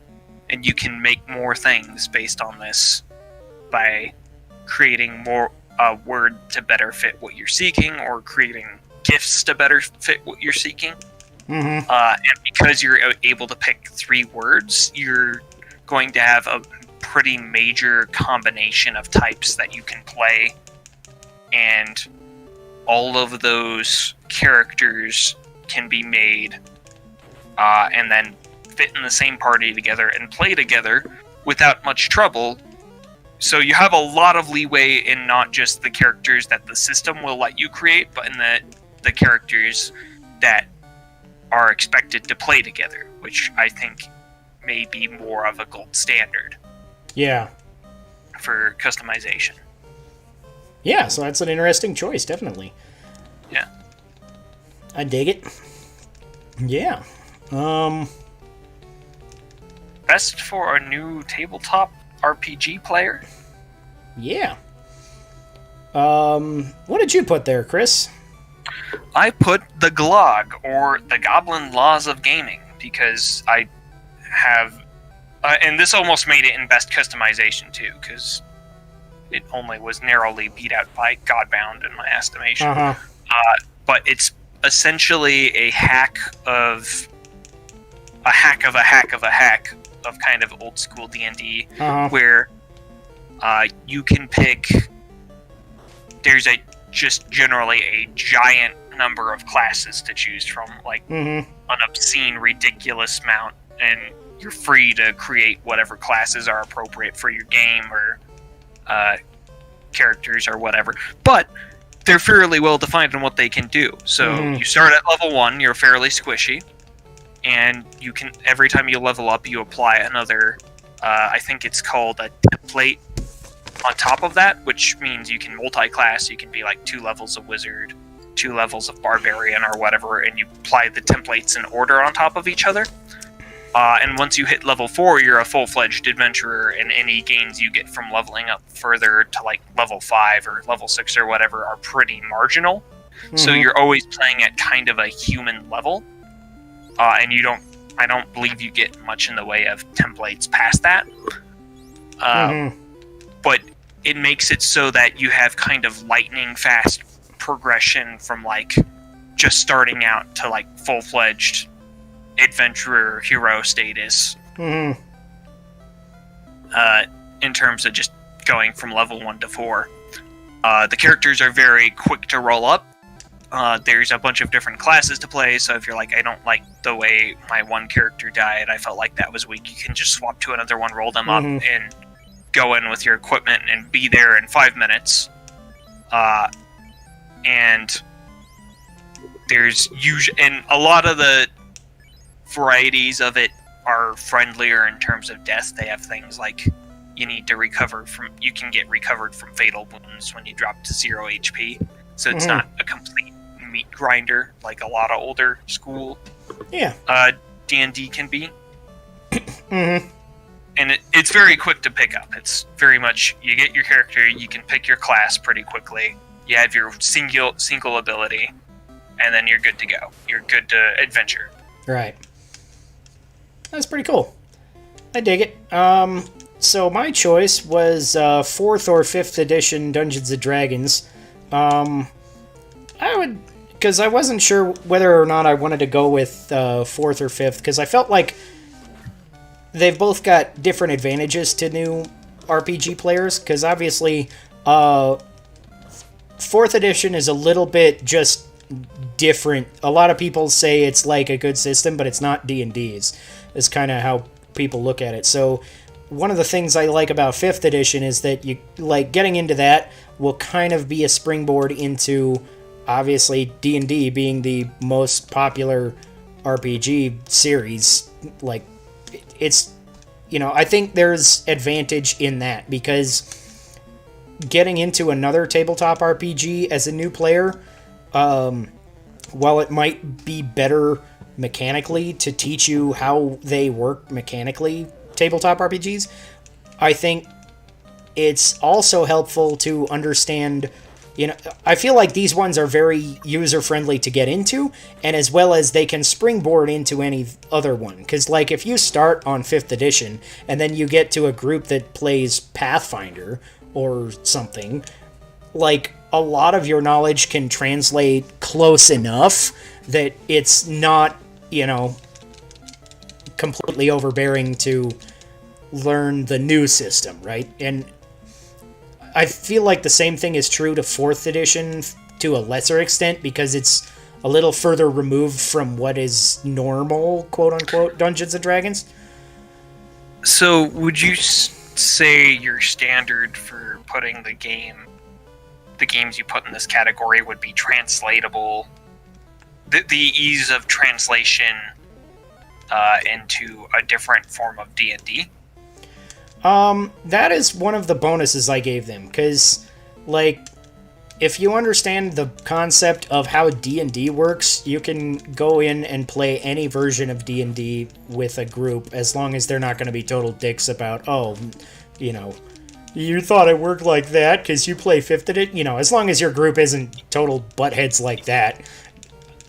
and you can make more things based on this by creating more word to better fit what you're seeking, or creating gifts to better fit what you're seeking. And because you're able to pick 3 words, you're going to have a pretty major combination of types that you can play, and all of those characters can be made and then fit in the same party together and play together without much trouble. So you have a lot of leeway in not just the characters that the system will let you create, but in the characters that are expected to play together, which I think may be more of a gold standard. Yeah. For customization. Yeah, so that's an interesting choice, definitely. Yeah. I dig it. Yeah. Best for a new tabletop RPG player? Yeah. What did you put there, Chris? I put the GLOG, or the Goblin Laws of Gaming, because I have... and this almost made it in best customization, too, because it only was narrowly beat out by Godbound, in my estimation. But it's essentially a hack of a hack of a hack of a hack of kind of old school D&D, where you can pick... There's just generally a giant number of classes to choose from, like an obscene, ridiculous amount, and you're free to create whatever classes are appropriate for your game or characters or whatever. But they're fairly well defined in what they can do. So you start at level 1, you're fairly squishy, and you can, every time you level up, you apply another, I think it's called a template on top of that, which means you can multi-class. You can be like 2 levels of wizard, 2 levels of barbarian or whatever, and you apply the templates in order on top of each other. And once you hit level 4, you're a full-fledged adventurer, and any gains you get from leveling up further to like level 5 or level 6 or whatever are pretty marginal. So you're always playing at kind of a human level, and I don't believe you get much in the way of templates past that. But it makes it so that you have kind of lightning fast progression from like just starting out to like full-fledged adventurer hero status. Mm-hmm. In terms of just going from level 1 to 4. The characters are very quick to roll up. There's a bunch of different classes to play, so if you're like, I don't like the way my one character died, I felt like that was weak, you can just swap to another one, roll them up, and go in with your equipment and be there in 5 minutes. And there's usually, and a lot of the varieties of it are friendlier in terms of death. They have things like you can get recovered from fatal wounds when you drop to 0 HP. So it's not a complete meat grinder like a lot of older school D&D can be. And it's very quick to pick up. It's very much, you get your character, you can pick your class pretty quickly. You have your single ability, and then you're good to go. You're good to adventure. Right. That's pretty cool. I dig it. So my choice was 4th or 5th edition Dungeons & Dragons. Because I wasn't sure whether or not I wanted to go with 4th or 5th, because I felt like they've both got different advantages to new RPG players, because obviously 4th edition is a little bit just different. A lot of people say it's like a good system, but it's not D&D, is kind of how people look at it. So one of the things I like about 5th edition is that you like getting into that will kind of be a springboard into obviously D&D being the most popular RPG series. Like it's, I think there's advantage in that, because getting into another tabletop RPG as a new player, while it might be better mechanically to teach you how they work mechanically, tabletop RPGs, I think it's also helpful to understand, I feel like these ones are very user-friendly to get into, and as well as they can springboard into any other one. Because, like, if you start on 5th edition, and then you get to a group that plays Pathfinder or something, like, a lot of your knowledge can translate close enough that it's not, completely overbearing to learn the new system, right? And I feel like the same thing is true to 4th edition to a lesser extent, because it's a little further removed from what is normal, quote-unquote, Dungeons & Dragons. So would you say your standard for putting the games you put in this category would be translatable, the ease of translation into a different form of D&D? That is one of the bonuses I gave them, because, like, if you understand the concept of how D&D works, you can go in and play any version of D&D with a group, as long as they're not going to be total dicks about, you thought it worked like that because you play 5th edition, as long as your group isn't total buttheads like that.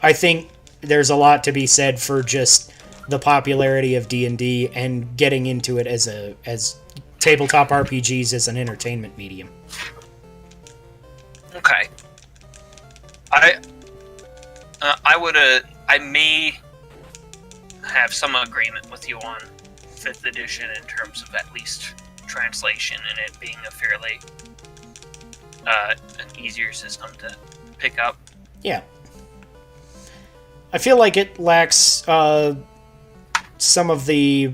I think there's a lot to be said for just the popularity of D&D and getting into it as tabletop RPGs as an entertainment medium. Okay. I may have some agreement with you on 5th edition in terms of at least translation and it being a fairly an easier system to pick up. Yeah. I feel like it lacks some of the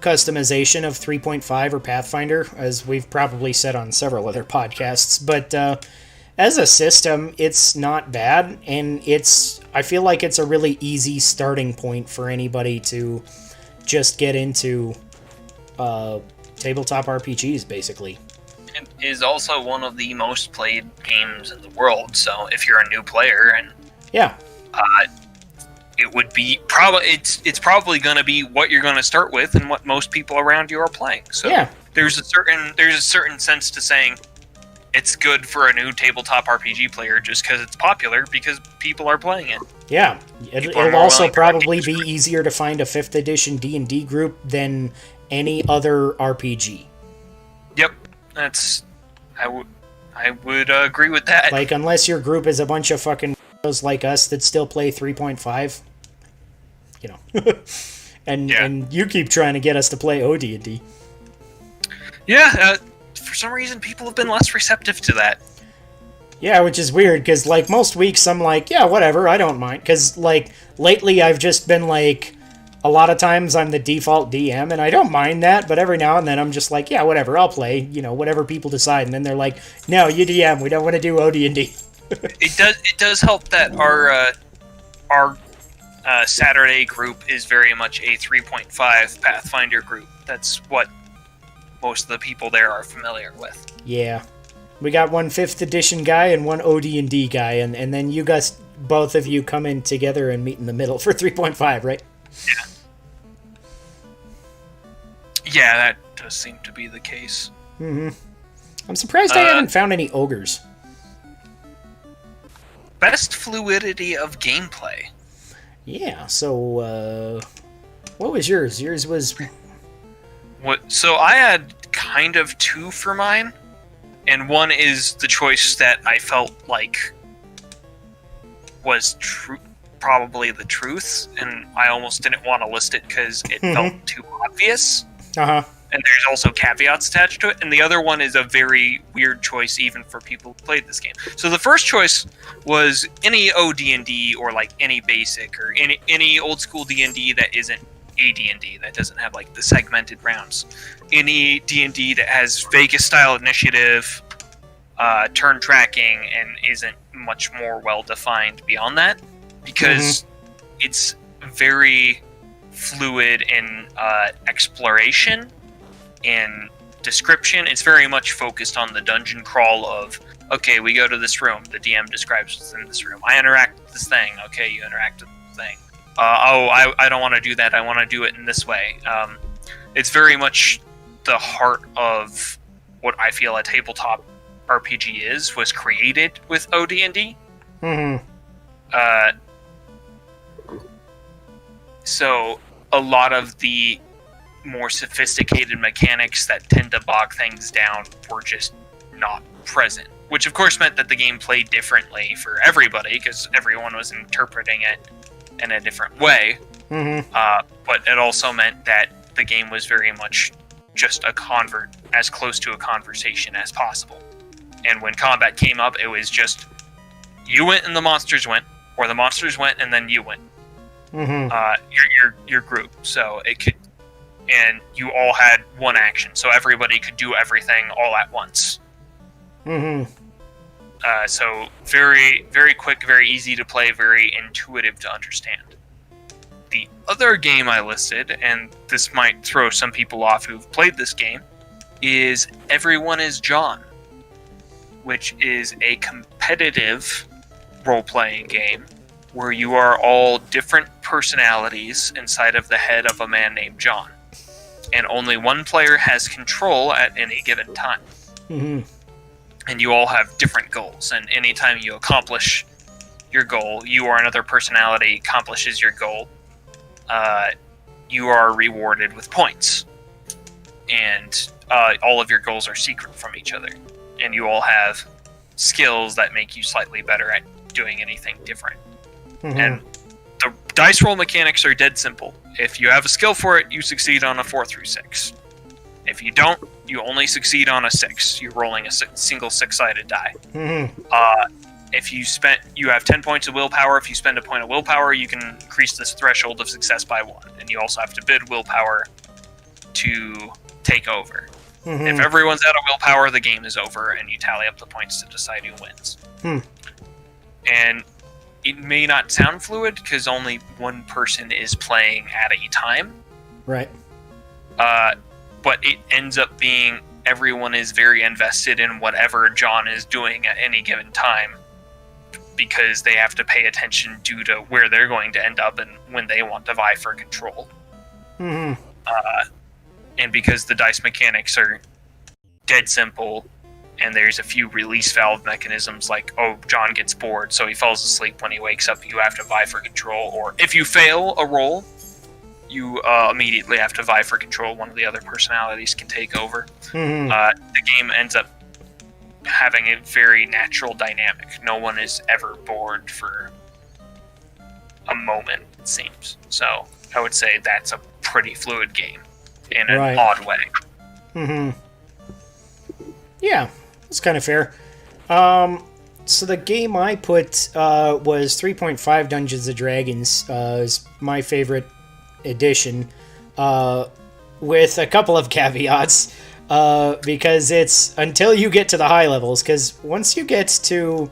customization of 3.5 or Pathfinder, as we've probably said on several other podcasts, but as a system, it's not bad, and I feel like it's a really easy starting point for anybody to just get into tabletop RPGs, basically. It is also one of the most played games in the world, so if you're a new player, and yeah, it would be it's probably going to be what you're going to start with and what most people around you are playing. So yeah, there's a certain sense to saying it's good for a new tabletop RPG player just because it's popular, because people are playing it. Yeah, it'll also probably be easier to find a 5th edition D&D group than any other RPG. Yep, I would agree with that. Like, unless your group is a bunch of fucking like us that still play 3.5, you know. and you keep trying to get us to play OD&D. Yeah, for some reason people have been less receptive to that. Yeah, which is weird, because, like, most weeks I'm like, yeah, whatever, I don't mind. Because, like, lately I've just been like, a lot of times I'm the default DM, and I don't mind that, but every now and then I'm just like, yeah, whatever, I'll play, you know, whatever people decide. And then they're like, no, you DM, we don't want to do OD&D. It does help that our Saturday group is very much a 3.5 Pathfinder group. That's what most of the people there are familiar with. Yeah. We got one 5th edition guy and one OD&D guy, and then you guys, both of you, come in together and meet in the middle for 3.5, right? Yeah. Yeah, that does seem to be the case. Mm-hmm. I'm surprised I haven't found any ogres. Best fluidity of gameplay. Yeah, so, what was yours? Yours was... So I had kind of 2 for mine, and one is the choice that I felt like was probably the truth, and I almost didn't want to list it because it felt too obvious. Uh-huh. And there's also caveats attached to it, and the other one is a very weird choice even for people who played this game. So the first choice was any OD&D or like any basic or any old school D&D that isn't AD&D, that doesn't have like the segmented rounds. Any D&D that has Vegas style initiative, turn tracking, and isn't much more well defined beyond that, because it's very fluid in exploration and description. It's very much focused on the dungeon crawl of, okay, we go to this room, the DM describes what's in this room, I interact with this thing, okay, you interact with the thing. I don't want to do that, I want to do it in this way. It's very much the heart of what I feel a tabletop RPG was created with OD&D. So a lot of the more sophisticated mechanics that tend to bog things down were just not present, which of course meant that the game played differently for everybody because everyone was interpreting it in a different way. But it also meant that the game was very much just as close to a conversation as possible. And when combat came up, it was just you went and the monsters went, or the monsters went and then you went. Your group. So it could, and you all had one action, so everybody could do everything all at once. So very, very quick, very easy to play, very intuitive to understand. The other game I listed, and this might throw some people off who've played this game, is Everyone is John, which is a competitive role-playing game where you are all different personalities inside of the head of a man named John. And only one player has control at any given time. And you all have different goals, and anytime you accomplish your goal, you or another personality accomplishes your goal, you are rewarded with points. And all of your goals are secret from each other. And you all have skills that make you slightly better at doing anything different. And the dice roll mechanics are dead simple. If you have a skill for it, you succeed on a 4 through 6. If you don't, you only succeed on a 6. You're rolling a single 6-sided die. If you have 10 points of willpower. If you spend a point of willpower, you can increase this threshold of success by 1. And you also have to bid willpower to take over. If everyone's out of willpower, the game is over, and you tally up the points to decide who wins. And it may not sound fluid, because only one person is playing at a time. Right. But it ends up being everyone is very invested in whatever John is doing at any given time, because they have to pay attention due to where they're going to end up and when they want to vie for control. And because the dice mechanics are dead simple, and there's a few release valve mechanisms like, oh, John gets bored, so he falls asleep. When he wakes up, you have to vie for control. Or if you fail a roll, you immediately have to vie for control. One of the other personalities can take over. The game ends up having a very natural dynamic. No one is ever bored for a moment, it seems. So I would say that's a pretty fluid game in an odd way. Mm-hmm. Yeah, that's kind of fair. So the game I put was 3.5 Dungeons & Dragons. Is my favorite edition, with a couple of caveats, because it's until you get to the high levels, because once you get to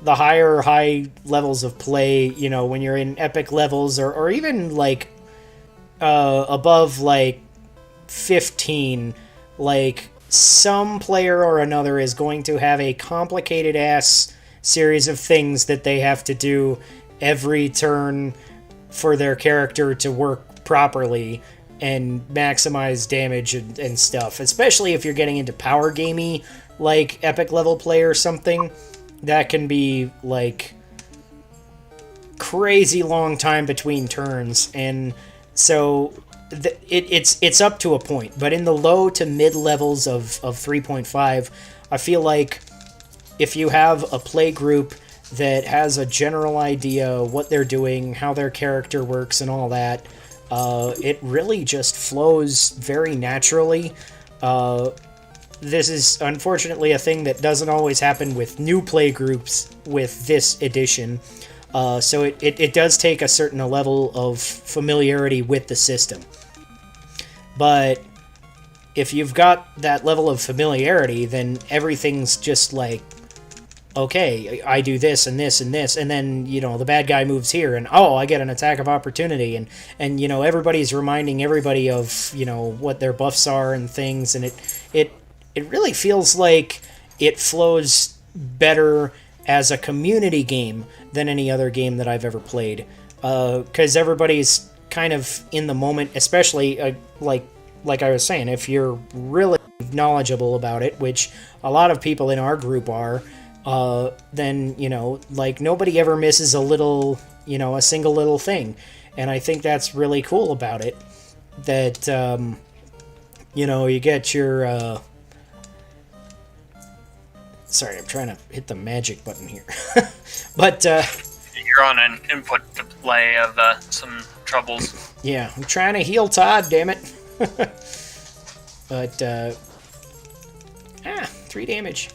the high levels of play, you know, when you're in epic levels, or even, like, above, like, 15, like, some player or another is going to have a complicated-ass series of things that they have to do every turn for their character to work properly and maximize damage and stuff. Especially if you're getting into power gamey, like epic level play or something. That can be, like, crazy long time between turns. And so it's up to a point, but in the low to mid levels of 3.5, I feel like if you have a play group that has a general idea what they're doing, how their character works, and all that, it really just flows very naturally. This is unfortunately a thing that doesn't always happen with new play groups with this edition. So it does take a certain level of familiarity with the system. But if you've got that level of familiarity, then everything's just like, okay, I do this and this and this, and then, you know, the bad guy moves here, and oh, I get an attack of opportunity, and you know, everybody's reminding everybody of, you know, what their buffs are and things, and it really feels like it flows better as a community game than any other game that I've ever played, because everybody's kind of in the moment, especially like I was saying, if you're really knowledgeable about it, which a lot of people in our group are, then, you know, like, nobody ever misses a little, you know, a single little thing, and I think that's really cool about it, that, you know, you get your, sorry, I'm trying to hit the magic button here, but, you're on an input display of some troubles. Yeah, I'm trying to heal Todd, damn it. But, 3 damage.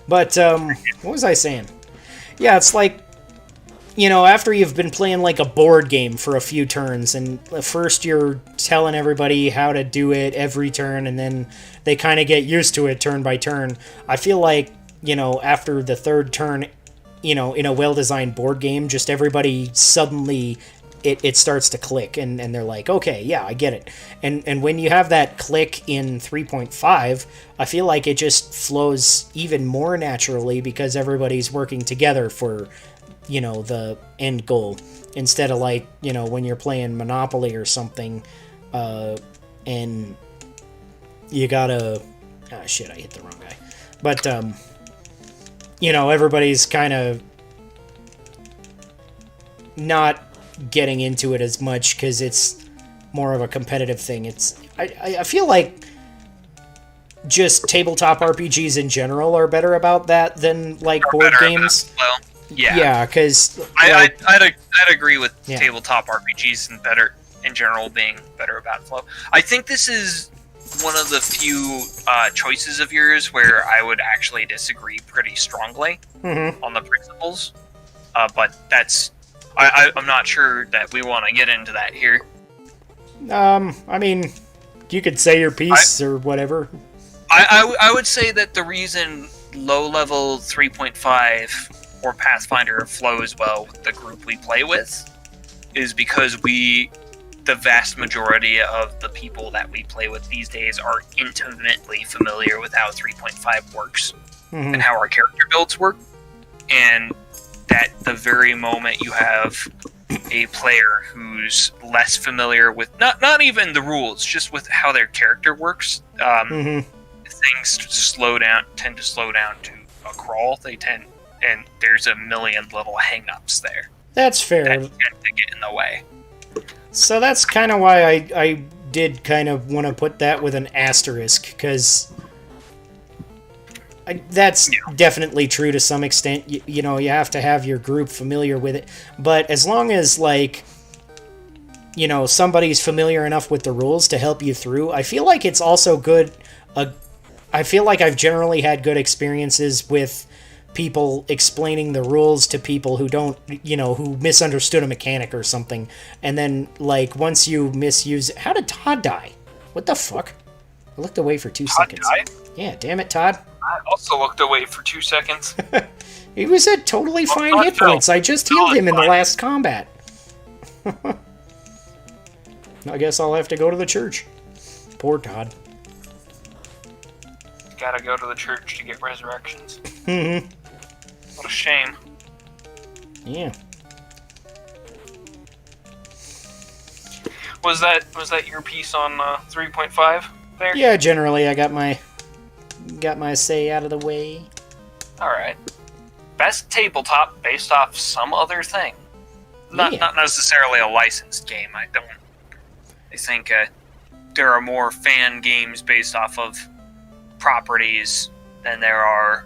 But, what was I saying? Yeah, it's like, you know, after you've been playing like a board game for a few turns, and first you're telling everybody how to do it every turn, and then they kind of get used to it turn by turn. I feel like, you know, after the third turn, you know, in a well-designed board game, just everybody suddenly, it starts to click, and they're like, okay, yeah, I get it. And when you have that click in 3.5, I feel like it just flows even more naturally because everybody's working together for, you know, the end goal. Instead of, like, you know, when you're playing Monopoly or something, and you gotta... Ah, shit, I hit the wrong guy. But, you know, everybody's kind of not getting into it as much because it's more of a competitive thing. I feel like just tabletop RPGs in general are better about that than, like, board games. Well, yeah. Yeah, because... I'd agree with tabletop RPGs and better, in general, being better about flow. I think this is one of the few choices of yours where I would actually disagree pretty strongly on the principles. But that's... I'm not sure that we want to get into that here. I mean, you could say your piece or whatever. I would say that the reason low-level 3.5 or Pathfinder flows well with the group we play with is because the vast majority of the people that we play with these days are intimately familiar with how 3.5 works and how our character builds work. And that the very moment you have a player who's less familiar with not even the rules, just with how their character works, things tend to slow down to a crawl. And there's a million little hang-ups there. That's fair. That tend to get in the way. So that's kind of why I did kind of want to put that with an asterisk, because That's definitely true to some extent. You know, you have to have your group familiar with it. But as long as, like, you know, somebody's familiar enough with the rules to help you through, I feel like it's also good. I feel like I've generally had good experiences with people explaining the rules to people who don't, you know, who misunderstood a mechanic or something. And then, like, once you misuse it... How did Todd die? What the fuck? I looked away for 2 seconds. Died? Yeah, damn it, Todd. I also looked away for 2 seconds. He was at totally fine hit points. I just healed him in the last combat. I guess I'll have to go to the church. Poor Todd. Gotta go to the church to get resurrections. Mm-hmm. What a shame. Yeah. Was that your piece on 3.5 there? Yeah, generally I got my say out of the way. Alright. Best tabletop based off some other thing. Not necessarily a licensed game, I think there are more fan games based off of properties than there are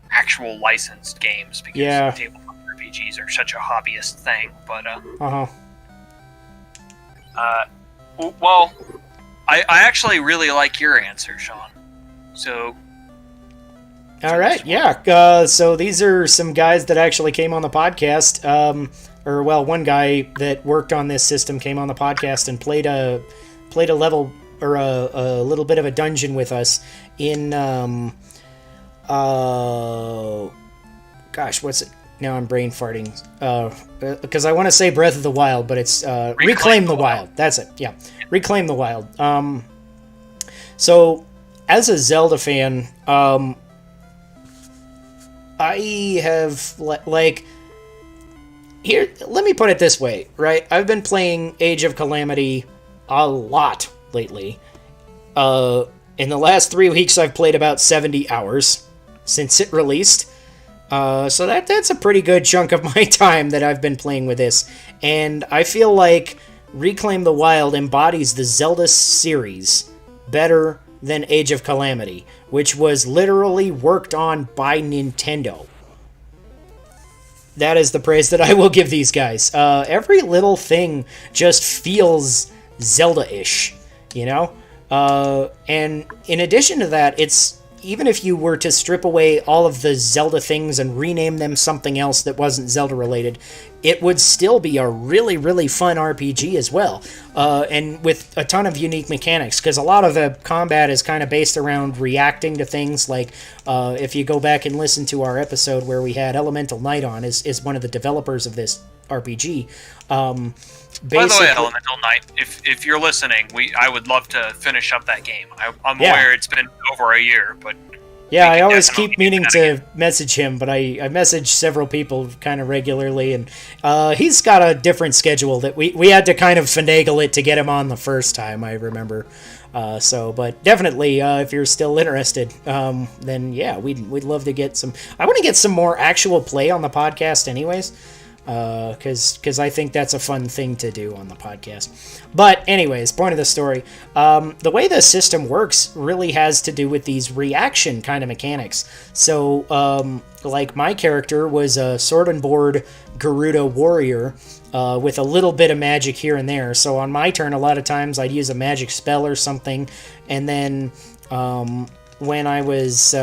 actual licensed games, because tabletop RPGs are such a hobbyist thing. But well, I actually really like your answer, Sean. So all right, yeah. So these are some guys that actually came on the podcast. Or well, one guy that worked on this system came on the podcast and played a level or a little bit of a dungeon with us in gosh, what's it? Now I'm brain farting because I want to say Breath of the Wild, but it's Reclaim the Wild. That's it. Yeah, Reclaim the Wild. So as a Zelda fan, I have like. Here, let me put it this way, right? I've been playing Age of Calamity a lot lately. In the last 3 weeks, I've played about 70 hours since it released. So that's a pretty good chunk of my time that I've been playing with this. And I feel like Reclaim the Wild embodies the Zelda series better than Age of Calamity, which was literally worked on by Nintendo. That is the praise that I will give these guys. Every little thing just feels Zelda-ish, you know? And in addition to that, it's even if you were to strip away all of the Zelda things and rename them something else that wasn't Zelda-related, it would still be a really, really fun RPG as well. And with a ton of unique mechanics, because a lot of the combat is kind of based around reacting to things. Like, if you go back and listen to our episode where we had Elemental Knight on, is one of the developers of this RPG. By the way, Elemental Knight, if you're listening, I would love to finish up that game. I'm aware it's been over a year, but yeah, I always keep meaning to message him, but I message several people kind of regularly, and he's got a different schedule that we had to kind of finagle it to get him on the first time, I remember. But definitely, if you're still interested, then yeah, we'd love to get some. I want to get some more actual play on the podcast, anyways. Because I think that's a fun thing to do on the podcast. But anyways, point of the story. The way the system works really has to do with these reaction kind of mechanics. So, like my character was a sword and board Garuda warrior with a little bit of magic here and there. So on my turn, a lot of times I'd use a magic spell or something. And then when I was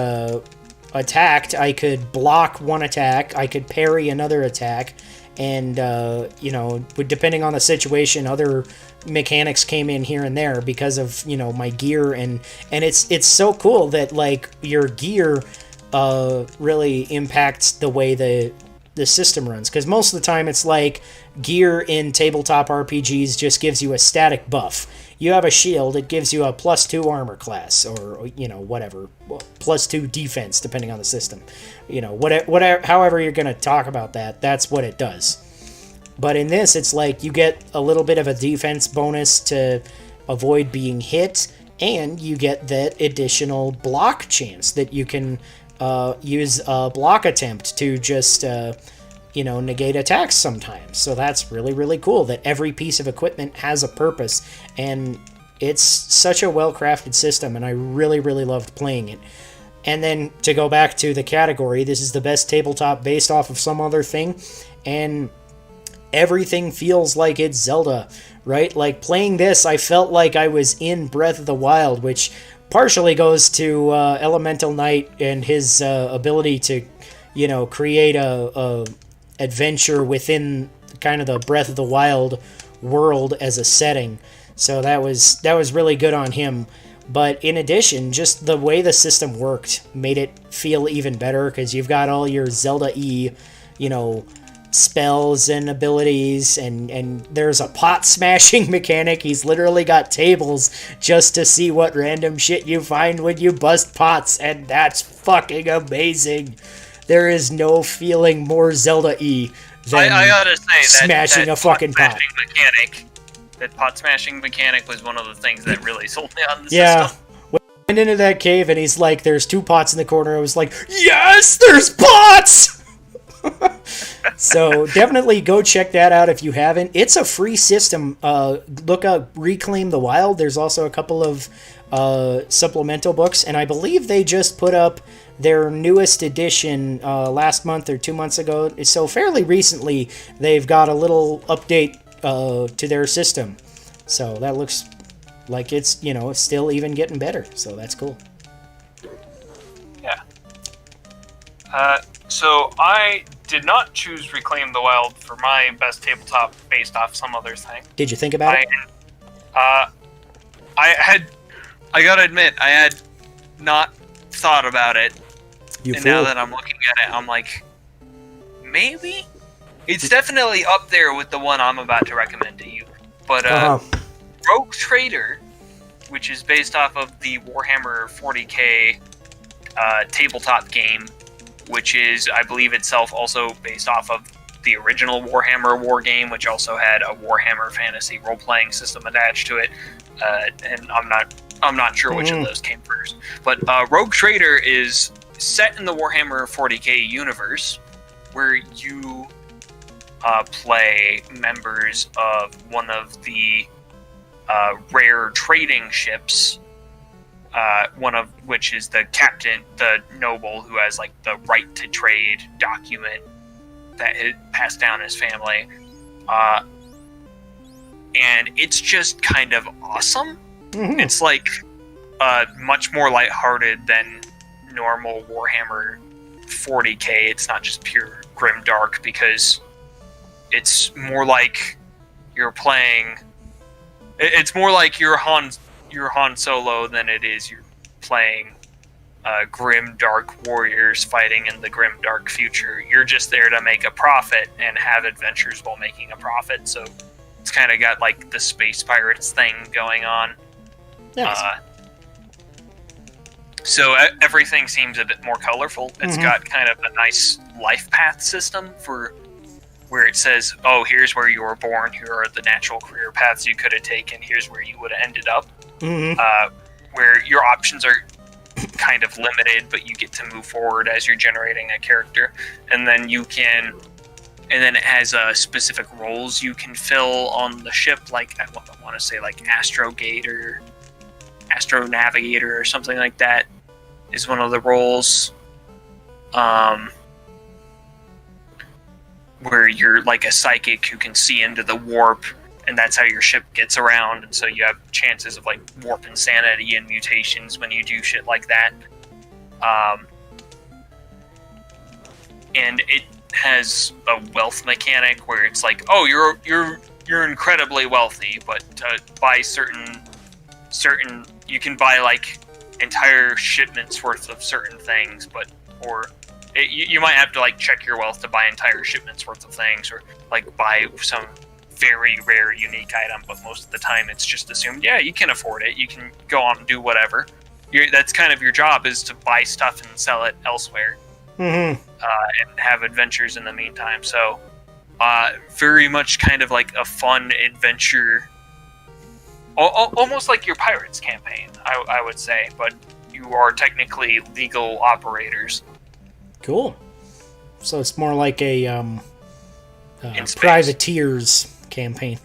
attacked, I could block one attack, I could parry another attack, and depending on the situation, other mechanics came in here and there because of my gear, and it's so cool that like your gear really impacts the way the system runs, because most of the time it's like gear in tabletop RPGs just gives you a static buff. You have a shield, it gives you a +2 armor class, or whatever, +2 defense depending on the system. Whatever, however you're going to talk about that, that's what it does. But in this, it's like you get a little bit of a defense bonus to avoid being hit, and you get that additional block chance that you can use a block attempt to just negate attacks sometimes. So that's really, really cool that every piece of equipment has a purpose, and it's such a well-crafted system, and I really, really loved playing it. And then to go back to the category, this is the best tabletop based off of some other thing, and everything feels like it's Zelda, right? Like playing this, I felt like I was in Breath of the Wild, which partially goes to Elemental Knight and his ability to, create a adventure within kind of the Breath of the Wild world as a setting. So that was really good on him. But in addition, just the way the system worked made it feel even better, because you've got all your Zelda-y, spells and abilities, and there's a pot smashing mechanic. He's literally got tables just to see what random shit you find when you bust pots, and that's fucking amazing. There is no feeling more Zelda-y than I gotta say, smashing a fucking pot. That pot smashing mechanic was one of the things that really sold me on the system. When I went into that cave and he's like, there's 2 pots in the corner, I was like, yes, there's pots! So definitely go check that out if you haven't. It's a free system. Look up Reclaim the Wild. There's also a couple of supplemental books, and I believe they just put up their newest edition last month or 2 months ago. So fairly recently, they've got a little update to their system. So that looks like it's, it's still even getting better. So that's cool. Yeah. So I did not choose Reclaim the Wild for my best tabletop based off some other thing. Did you think about it? I gotta admit, I had not thought about it. Now that I'm looking at it, I'm like, maybe? It's definitely up there with the one I'm about to recommend to you. But Rogue Trader, which is based off of the Warhammer 40k tabletop game, which is, I believe itself, also based off of the original Warhammer war game, which also had a Warhammer fantasy role-playing system attached to it. And I'm not sure which of those came first. But Rogue Trader is set in the Warhammer 40k universe, where you play members of one of the rare trading ships, one of which is the captain, the noble who has like the right to trade document that had passed down his family. And it's just kind of awesome. Mm-hmm. It's like much more lighthearted than normal Warhammer 40k. It's not just pure grimdark, because it's more like you're playing. It's more like you're Han Solo than it is you're playing grim dark warriors fighting in the grim dark future. You're just there to make a profit and have adventures while making a profit. So it's kind of got like the space pirates thing going on. Yes. So everything seems a bit more colorful. It's got kind of a nice life path system for where it says, oh, here's where you were born, here are the natural career paths you could have taken, here's where you would have ended up. Where your options are kind of limited, but you get to move forward as you're generating a character. And then it has specific roles you can fill on the ship, like I want to say like Astrogate or Astro Navigator or something like that is one of the roles. Where you're like a psychic who can see into the warp, and that's how your ship gets around, and so you have chances of like warp insanity and mutations when you do shit like that. And it has a wealth mechanic where it's like, oh, you're incredibly wealthy, but buy certain you can buy like entire shipments worth of certain things, you might have to like check your wealth to buy entire shipments worth of things, or like buy some very rare unique item, but most of the time it's just assumed, yeah, you can afford it, you can go on and do whatever. That's kind of your job, is to buy stuff and sell it elsewhere. And have adventures in the meantime. So very much kind of like a fun adventure, almost like your Pirates campaign, I would say, but you are technically legal operators. Cool. So it's more like a privateers campaign.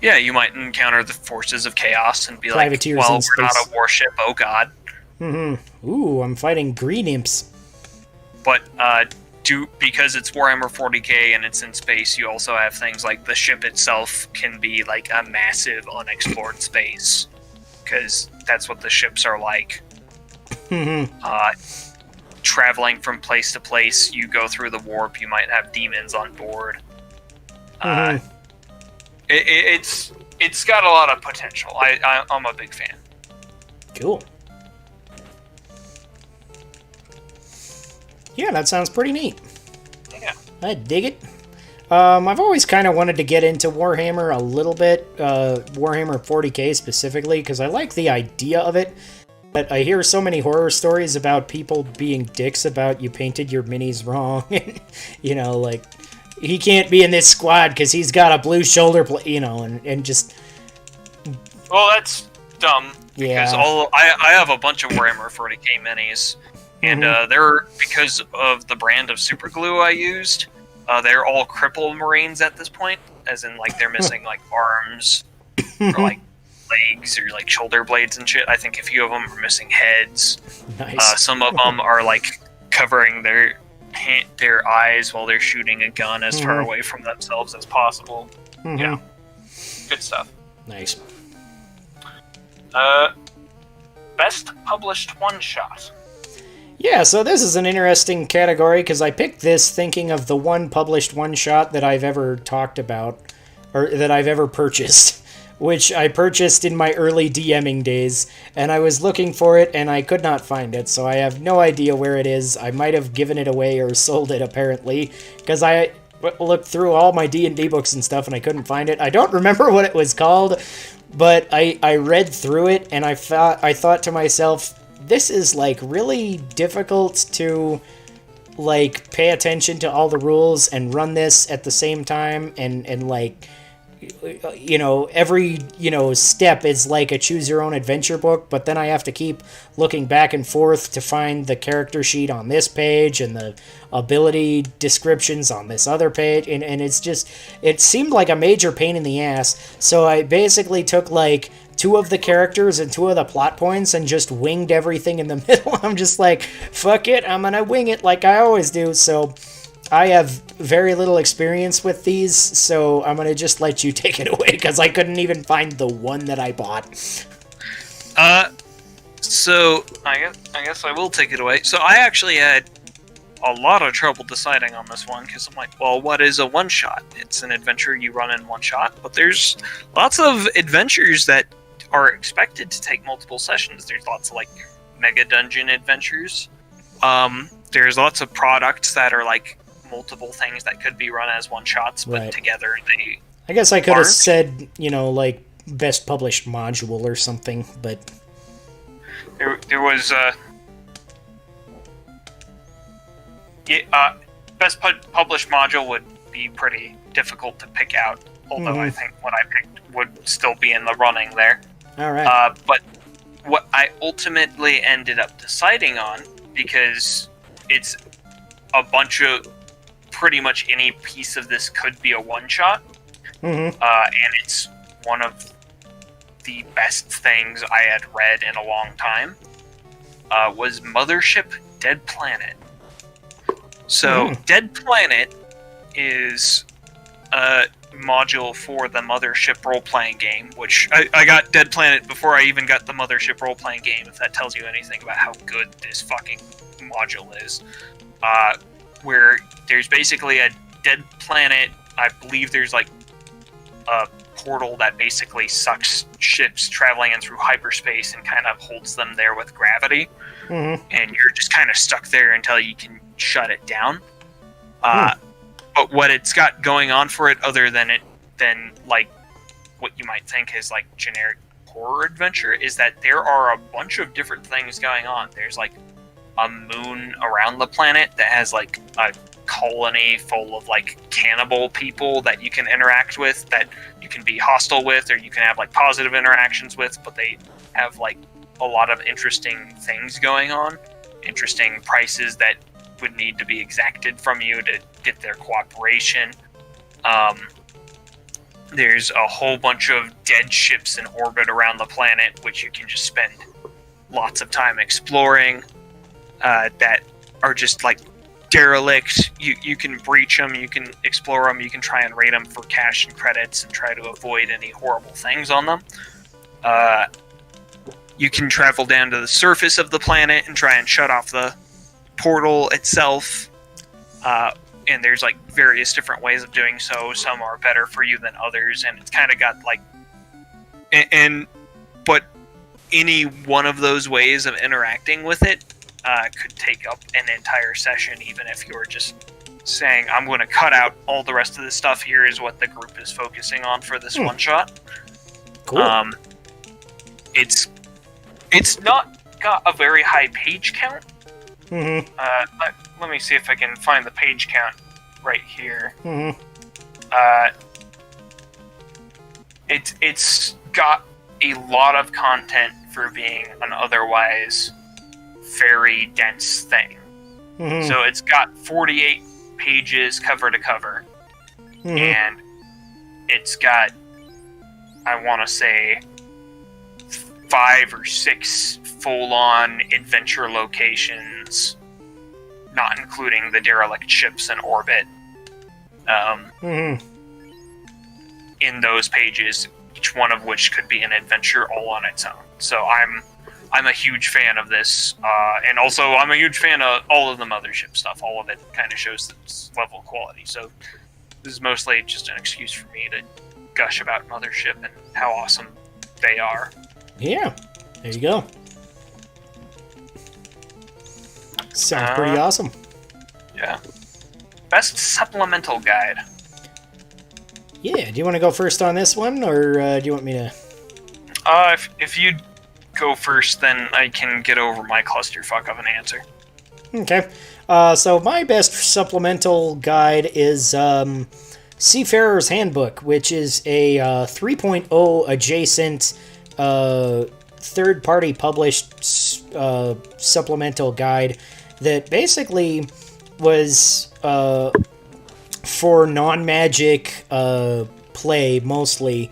Yeah, you might encounter the forces of chaos and be like, well, we're not a warship, oh god. Mm-hmm. Ooh, I'm fighting green imps. But because it's Warhammer 40k and it's in space, you also have things like the ship itself can be like a massive unexplored space, because that's what the ships are like. Mm-hmm. Traveling from place to place, you go through the warp, you might have demons on board. Mm-hmm. It's got a lot of potential. I'm a big fan. Cool. Yeah, that sounds pretty neat. Yeah. I dig it. I've always kind of wanted to get into Warhammer a little bit, Warhammer 40k specifically, because I like the idea of it. But I hear so many horror stories about people being dicks about you painted your minis wrong. You know, like, he can't be in this squad because he's got a blue shoulder, and just... Well, that's dumb. Yeah. Because I have a bunch of Warhammer 40k minis. And they're, because of the brand of super glue I used, they're all crippled Marines at this point. As in, like, they're missing, like, arms, or, like, legs, or, like, shoulder blades and shit. I think a few of them are missing heads. Nice. Some of them are, like, covering their eyes while they're shooting a gun as far away from themselves as possible. Yeah. Good stuff. Nice. Best published one-shot. Yeah, so this is an interesting category because I picked this thinking of the one published one-shot that I've ever talked about, or that I've ever purchased, which I purchased in my early DMing days, and I was looking for it and I could not find it, so I have no idea where it is. I might have given it away or sold it, apparently, because I looked through all my D&D books and stuff and I couldn't find it. I don't remember what it was called, but I read through it and I thought to myself, this is, like, really difficult to, like, pay attention to all the rules and run this at the same time, and like, you know, every, step is like a choose-your-own-adventure book, but then I have to keep looking back and forth to find the character sheet on this page and the ability descriptions on this other page, and it's just, it seemed like a major pain in the ass, so I basically took, like, 2 of the characters and 2 of the plot points and just winged everything in the middle. I'm just like, fuck it, I'm gonna wing it like I always do. So I have very little experience with these, so I'm gonna just let you take it away because I couldn't even find the one that I bought. So I guess I will take it away. So I actually had a lot of trouble deciding on this one because I'm like, well, what is a one-shot? It's an adventure you run in one shot, but there's lots of adventures that are expected to take multiple sessions. There's lots of, like, mega dungeon adventures. There's lots of products that are, like, multiple things that could be run as one-shots, but right. Together they I guess I could have said, like, best published module or something, but... There was, best published module would be pretty difficult to pick out, although I think what I picked would still be in the running there. All right. But what I ultimately ended up deciding on, because it's a bunch of pretty much any piece of this could be a one-shot, and it's one of the best things I had read in a long time, was Mothership Dead Planet. So, Dead Planet is a module for the Mothership role-playing game, which I got Dead Planet before I even got the Mothership role-playing game, if that tells you anything about how good this fucking module is. Where there's basically a dead planet. I believe there's, like, a portal that basically sucks ships traveling in through hyperspace and kind of holds them there with gravity. And you're just kind of stuck there until you can shut it down. But what it's got going on for it, other than like what you might think is like generic horror adventure, is that there are a bunch of different things going on. There's like a moon around the planet that has like a colony full of like cannibal people that you can interact with, that you can be hostile with, or you can have like positive interactions with, but they have like a lot of interesting things going on, interesting prices that would need to be exacted from you to get their cooperation. There's a whole bunch of dead ships in orbit around the planet, which you can just spend lots of time exploring, that are just like derelict. You can breach them, you can explore them, you can try and raid them for cash and credits and try to avoid any horrible things on them. You can travel down to the surface of the planet and try and shut off the portal itself. And there's like various different ways of doing so. Some are better for you than others, and it's kind of got like, but any one of those ways of interacting with it could take up an entire session, even if you're just saying, I'm going to cut out all the rest of this stuff. Here is what the group is focusing on for this one shot. Cool. It's not got a very high page count. Mm-hmm. Let me see if I can find the page count right here. Mm-hmm. It's got a lot of content for being an otherwise very dense thing. Mm-hmm. So it's got 48 pages cover to cover. Mm-hmm. And it's got, I want to say, 5 or 6 full-on adventure locations, not including the derelict ships in orbit. In those pages, each one of which could be an adventure all on its own. So I'm a huge fan of this, and also I'm a huge fan of all of the Mothership stuff. All of it kind of shows this level of quality. So this is mostly just an excuse for me to gush about Mothership and how awesome they are. Yeah, there you go. Sounds pretty awesome. Yeah. Best supplemental guide. Yeah, do you want to go first on this one, or do you want me to... If you go first, then I can get over my clusterfuck of an answer. Okay. So my best supplemental guide is Seafarer's Handbook, which is a 3.0 adjacent third-party published supplemental guide that basically was for non-magic play mostly,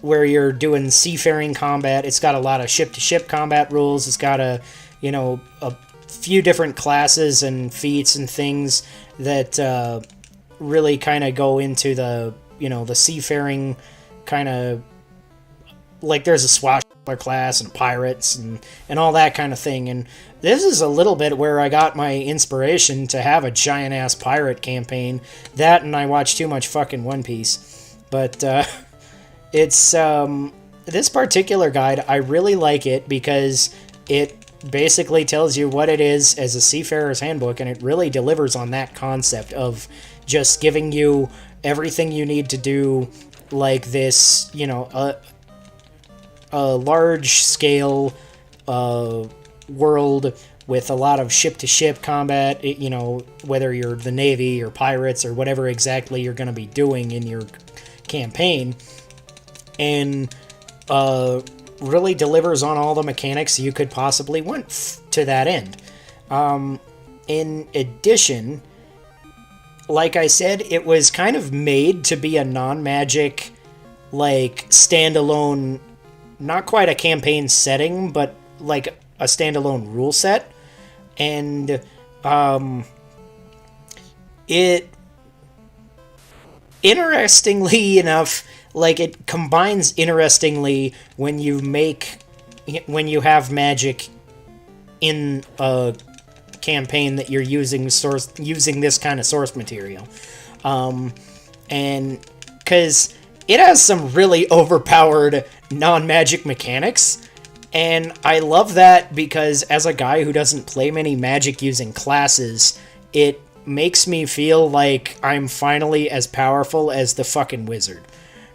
where you're doing seafaring combat. It's got a lot of ship-to-ship combat rules. It's got a few different classes and feats and things that really kind of go into the seafaring kind of, like there's a swashbuckler class and pirates and all that kind of thing. And this is a little bit where I got my inspiration to have a giant-ass pirate campaign. That, and I watched too much fucking One Piece. But it's this particular guide, I really like it because it basically tells you what it is as a Seafarer's Handbook, and it really delivers on that concept of just giving you everything you need to do, like this, a large-scale world with a lot of ship-to-ship combat, whether you're the Navy or pirates or whatever exactly you're going to be doing in your campaign, and really delivers on all the mechanics you could possibly want to that end. In addition, like I said, it was kind of made to be a non-magic, like, standalone, not quite a campaign setting, but like a standalone rule set. And it, interestingly enough, like, it combines interestingly when you have magic in a campaign that you're using this kind of source material. And because it has some really overpowered non-magic mechanics, and I love that because as a guy who doesn't play many magic using classes, it makes me feel like I'm finally as powerful as the fucking wizard,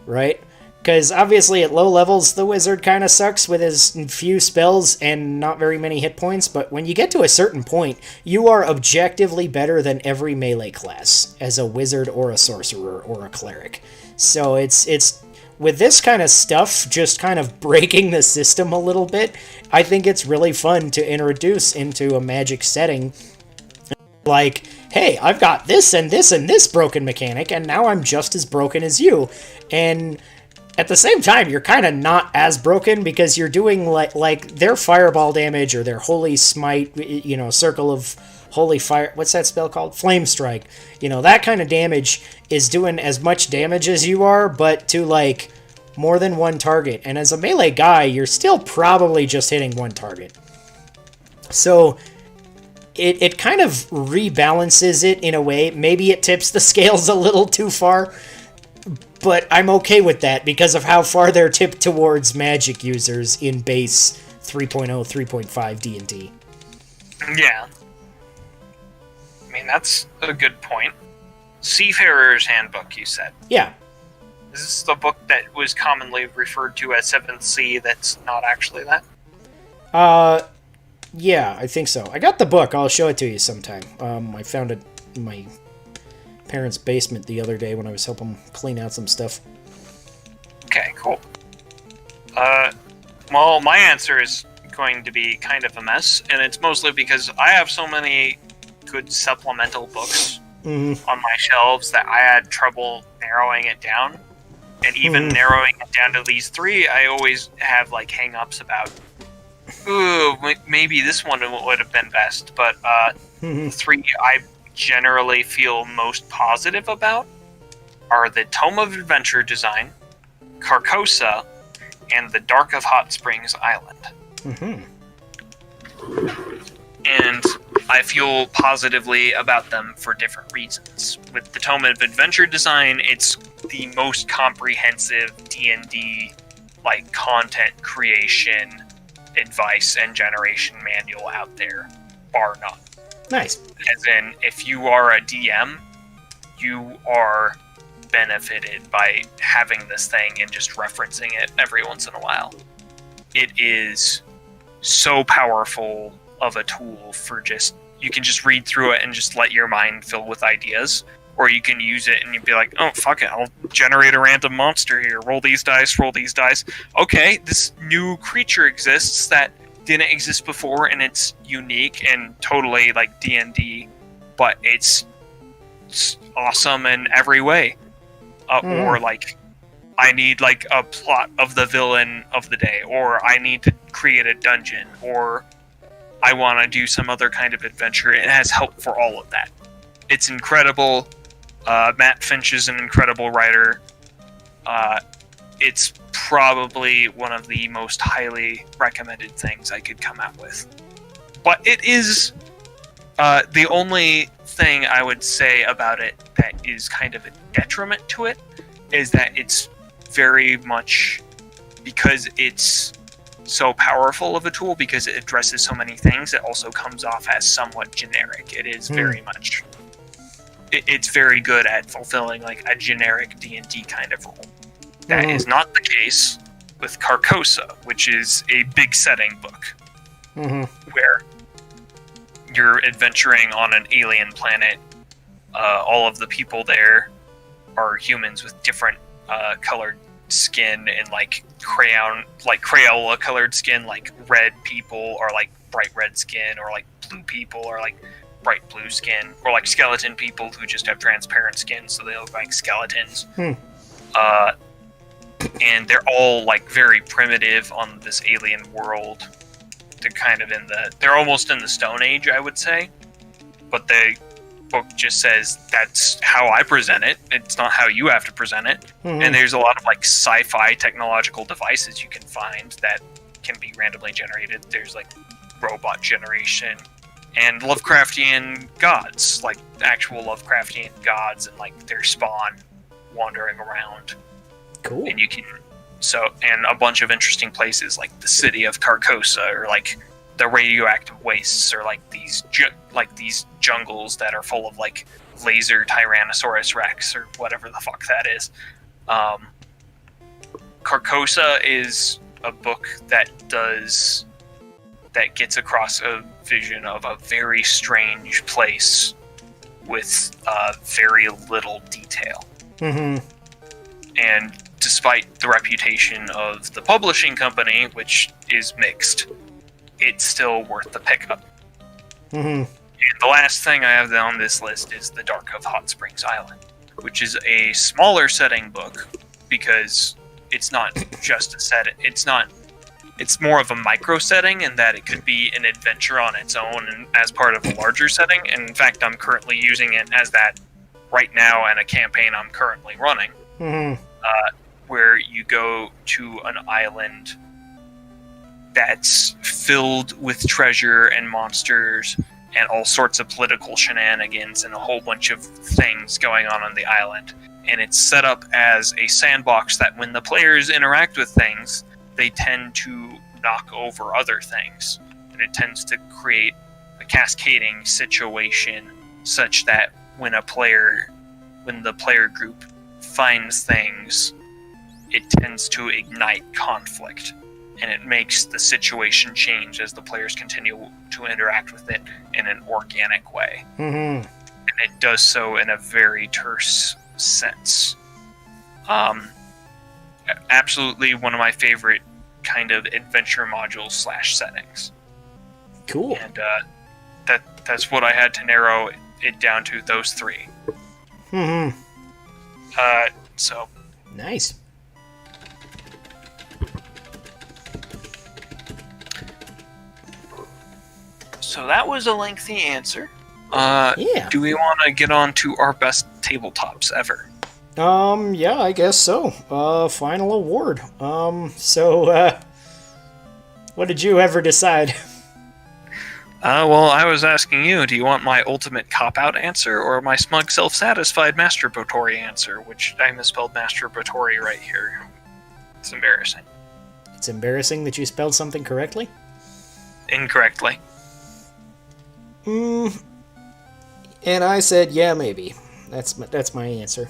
right? Because obviously at low levels, the wizard kind of sucks with his few spells and not very many hit points, but when you get to a certain point, you are objectively better than every melee class as a wizard or a sorcerer or a cleric. So it's with this kind of stuff just kind of breaking the system a little bit, I think it's really fun to introduce into a magic setting. Like, hey, I've got this and this and this broken mechanic, and now I'm just as broken as you. And at the same time, you're kind of not as broken because you're doing like their fireball damage or their holy smite, circle of holy fire. What's that spell called? Flame strike. That kind of damage is doing as much damage as you are, but to like more than one target. And as a melee guy, you're still probably just hitting one target. So it kind of rebalances it in a way. Maybe it tips the scales a little too far, but I'm okay with that because of how far they're tipped towards magic users in base 3.0, 3.5 D&D. Yeah. I mean, that's a good point. Seafarer's Handbook, you said. Yeah. Is this the book that was commonly referred to as 7th Sea that's not actually that? Yeah, I think so. I got the book. I'll show it to you sometime. I found it in my parents' basement the other day when I was helping clean out some stuff. Okay, cool. Well, my answer is going to be kind of a mess, and it's mostly because I have so many good supplemental books on my shelves that I had trouble narrowing it down. And even narrowing it down to these 3, I always have like hang-ups about, ooh, maybe this one would have been best. But the 3 I generally feel most positive about are the Tome of Adventure Design, Carcosa, and the Dark of Hot Springs Island. And I feel positively about them for different reasons. With the Tome of Adventure Design, it's the most comprehensive D&D like content creation, advice, and generation manual out there, bar none. Nice. As in, if you are a DM, you are benefited by having this thing and just referencing it every once in a while. It is so powerful of a tool for just, you can just read through it and just let your mind fill with ideas, or you can use it and you'd be like, oh, fuck it, I'll generate a random monster here, roll these dice. Okay, this new creature exists that didn't exist before, and it's unique and totally like D&D, but it's awesome in every way. Or like, I need like a plot of the villain of the day, or I need to create a dungeon, or I want to do some other kind of adventure. It has help for all of that. It's incredible. Matt Finch is an incredible writer. It's probably one of the most highly recommended things I could come out with. But it is the only thing I would say about it that is kind of a detriment to it is that it's very much, because it's so powerful of a tool, because it addresses so many things, it also comes off as somewhat generic. It is very much, it's very good at fulfilling like a generic D&D kind of role. That is not the case with Carcosa, which is a big setting book, where you're adventuring on an alien planet. All of the people there are humans with different colored skin and like Crayola colored skin. Like red people are like bright red skin, or like blue people are like bright blue skin, or like skeleton people who just have transparent skin, so they look like skeletons. And they're all like very primitive on this alien world. They're kind of they're almost in the Stone Age, I would say. But the book just says that's how I present it. It's not how you have to present it. And there's a lot of like sci-fi technological devices you can find that can be randomly generated. There's like robot generation and Lovecraftian gods, like actual Lovecraftian gods, and like their spawn wandering around. Cool. And you can, and a bunch of interesting places like the city of Carcosa, or like the radioactive wastes, or like these jungles that are full of like laser Tyrannosaurus Rex, or whatever the fuck that is. Carcosa is a book that gets across a vision of a very strange place with very little detail. And despite the reputation of the publishing company, which is mixed, it's still worth the pickup. And the last thing I have on this list is The Dark of Hot Springs Island, which is a smaller setting book because it's not just a setting. It's more of a micro setting in that it could be an adventure on its own and as part of a larger setting. And in fact, I'm currently using it as that right now in a campaign I'm currently running, where you go to an island that's filled with treasure and monsters and all sorts of political shenanigans and a whole bunch of things going on the island. And it's set up as a sandbox that when the players interact with things, they tend to knock over other things. And it tends to create a cascading situation such that when the player group finds things, it tends to ignite conflict. And it makes the situation change as the players continue to interact with it in an organic way. And it does so in a very terse sense. Absolutely one of my favorite kind of adventure modules / settings. Cool. And that's what I had to narrow it down to, those three. So nice. So that was a lengthy answer. Yeah. Do we want to get on to our best tabletops ever? Yeah, I guess so. Final award. So, what did you ever decide? Well, I was asking you, do you want my ultimate cop-out answer or my smug, self-satisfied masturbatory answer, which I misspelled masturbatory right here. It's embarrassing. It's embarrassing that you spelled something correctly? Incorrectly. And I said, yeah, maybe. That's my answer.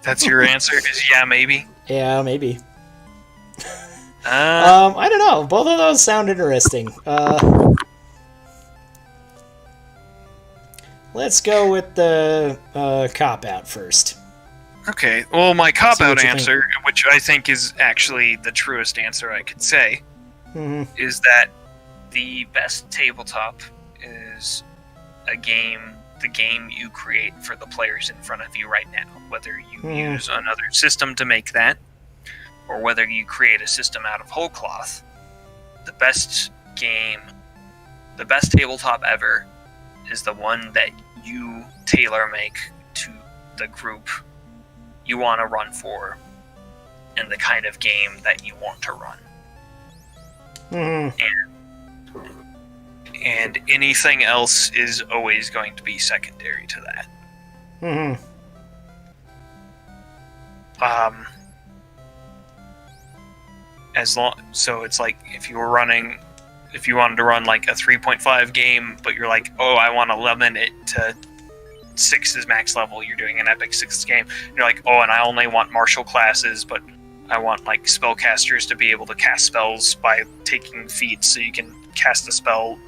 That's your answer? Is yeah, maybe? Yeah, maybe. I don't know. Both of those sound interesting. Let's go with the cop-out first. Okay, well, my cop-out you answer, which I think is actually the truest answer I could say, is that the best tabletop is the game you create for the players in front of you right now. Whether you use another system to make that, or whether you create a system out of whole cloth, the best tabletop ever is the one that you tailor-make to the group you want to run for and the kind of game that you want to run. And anything else is always going to be secondary to that. So it's like if you wanted to run like a 3.5 game, but you're like, oh, I want to limit it to 6 is max level. You're doing an epic 6 game. You're like, oh, and I only want martial classes, but I want like spellcasters to be able to cast spells by taking feats, so you can cast a spell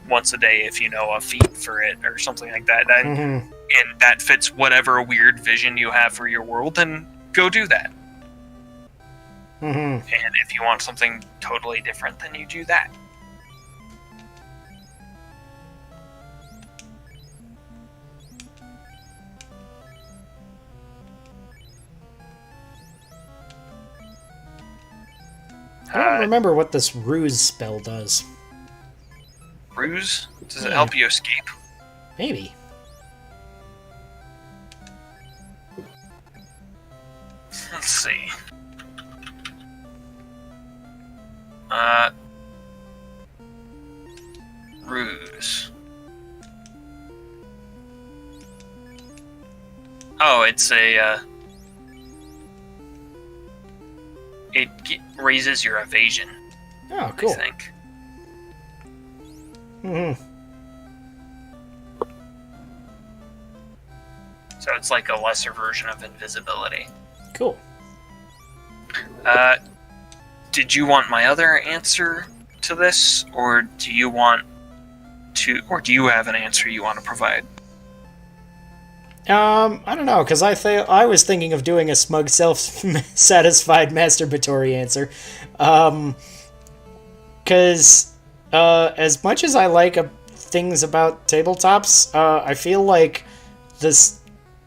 once a day if you know a feat for it or something like that. And that fits whatever weird vision you have for your world, then go do that. And if you want something totally different, then you do that. I don't remember what this ruse spell does. Ruse? Does it help you escape? Maybe. Let's see. Ruse. Oh, it's a, it raises your evasion. Oh, cool. I think. So it's like a lesser version of invisibility. Cool. Did you want my other answer to this, or do you have an answer you want to provide? I don't know, because I was thinking of doing a smug, self-satisfied masturbatory answer. Because as much as I like things about tabletops, I feel like this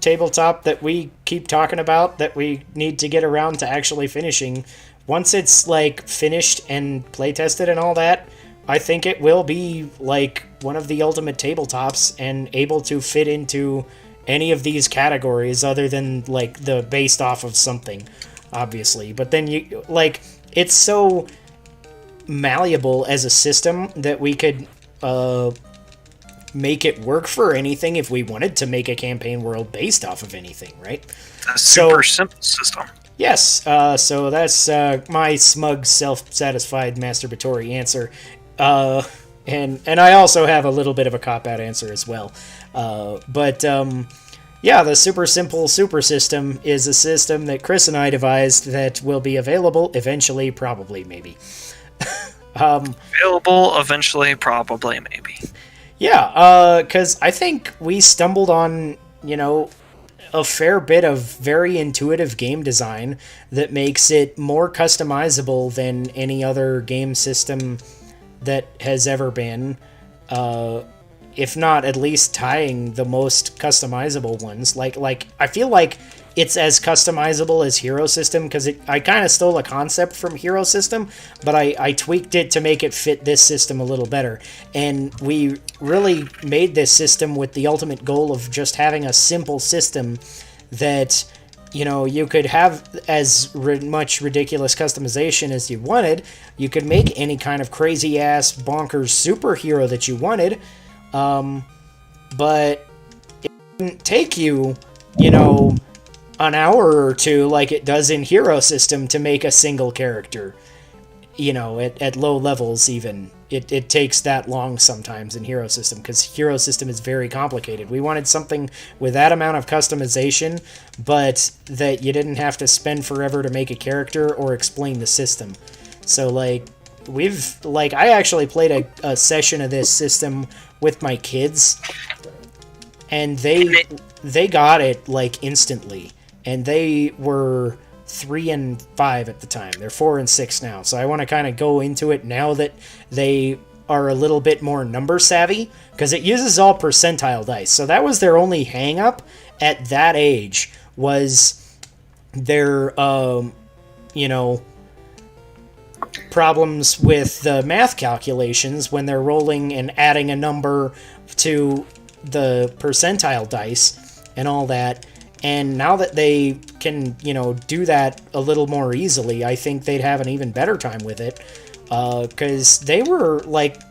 tabletop that we keep talking about that we need to get around to actually finishing, once it's like finished and play tested and all that, I think it will be like one of the ultimate tabletops and able to fit into any of these categories other than like the based off of something, obviously. But then you like it's so malleable as a system that we could make it work for anything if we wanted to make a campaign world based off of anything, right? A super simple system. Yes, so that's my smug, self-satisfied, masturbatory answer. And I also have a little bit of a cop-out answer as well. Yeah, the super simple super system is a system that Chris and I devised that will be available eventually, probably, maybe. Available eventually, probably, maybe. Yeah, because I think we stumbled on, a fair bit of very intuitive game design that makes it more customizable than any other game system that has ever been, if not at least tying the most customizable ones. Like I feel like it's as customizable as Hero System, because I kind of stole a concept from Hero System, but I tweaked it to make it fit this system a little better. And we really made this system with the ultimate goal of just having a simple system that, you could have as much ridiculous customization as you wanted. You could make any kind of crazy-ass, bonkers superhero that you wanted, but it didn't take you, an hour or two like it does in Hero System to make a single character. At low levels even. It takes that long sometimes in Hero System, because Hero System is very complicated. We wanted something with that amount of customization, but that you didn't have to spend forever to make a character or explain the system. So, I actually played a session of this system with my kids, and they got it, instantly. And they were 3 and 5 at the time. They're 4 and 6 now. So I want to kind of go into it now that they are a little bit more number savvy, because it uses all percentile dice. So that was their only hang up at that age, was their, problems with the math calculations when they're rolling and adding a number to the percentile dice and all that. And now that they can, do that a little more easily, I think they'd have an even better time with it. Because they were,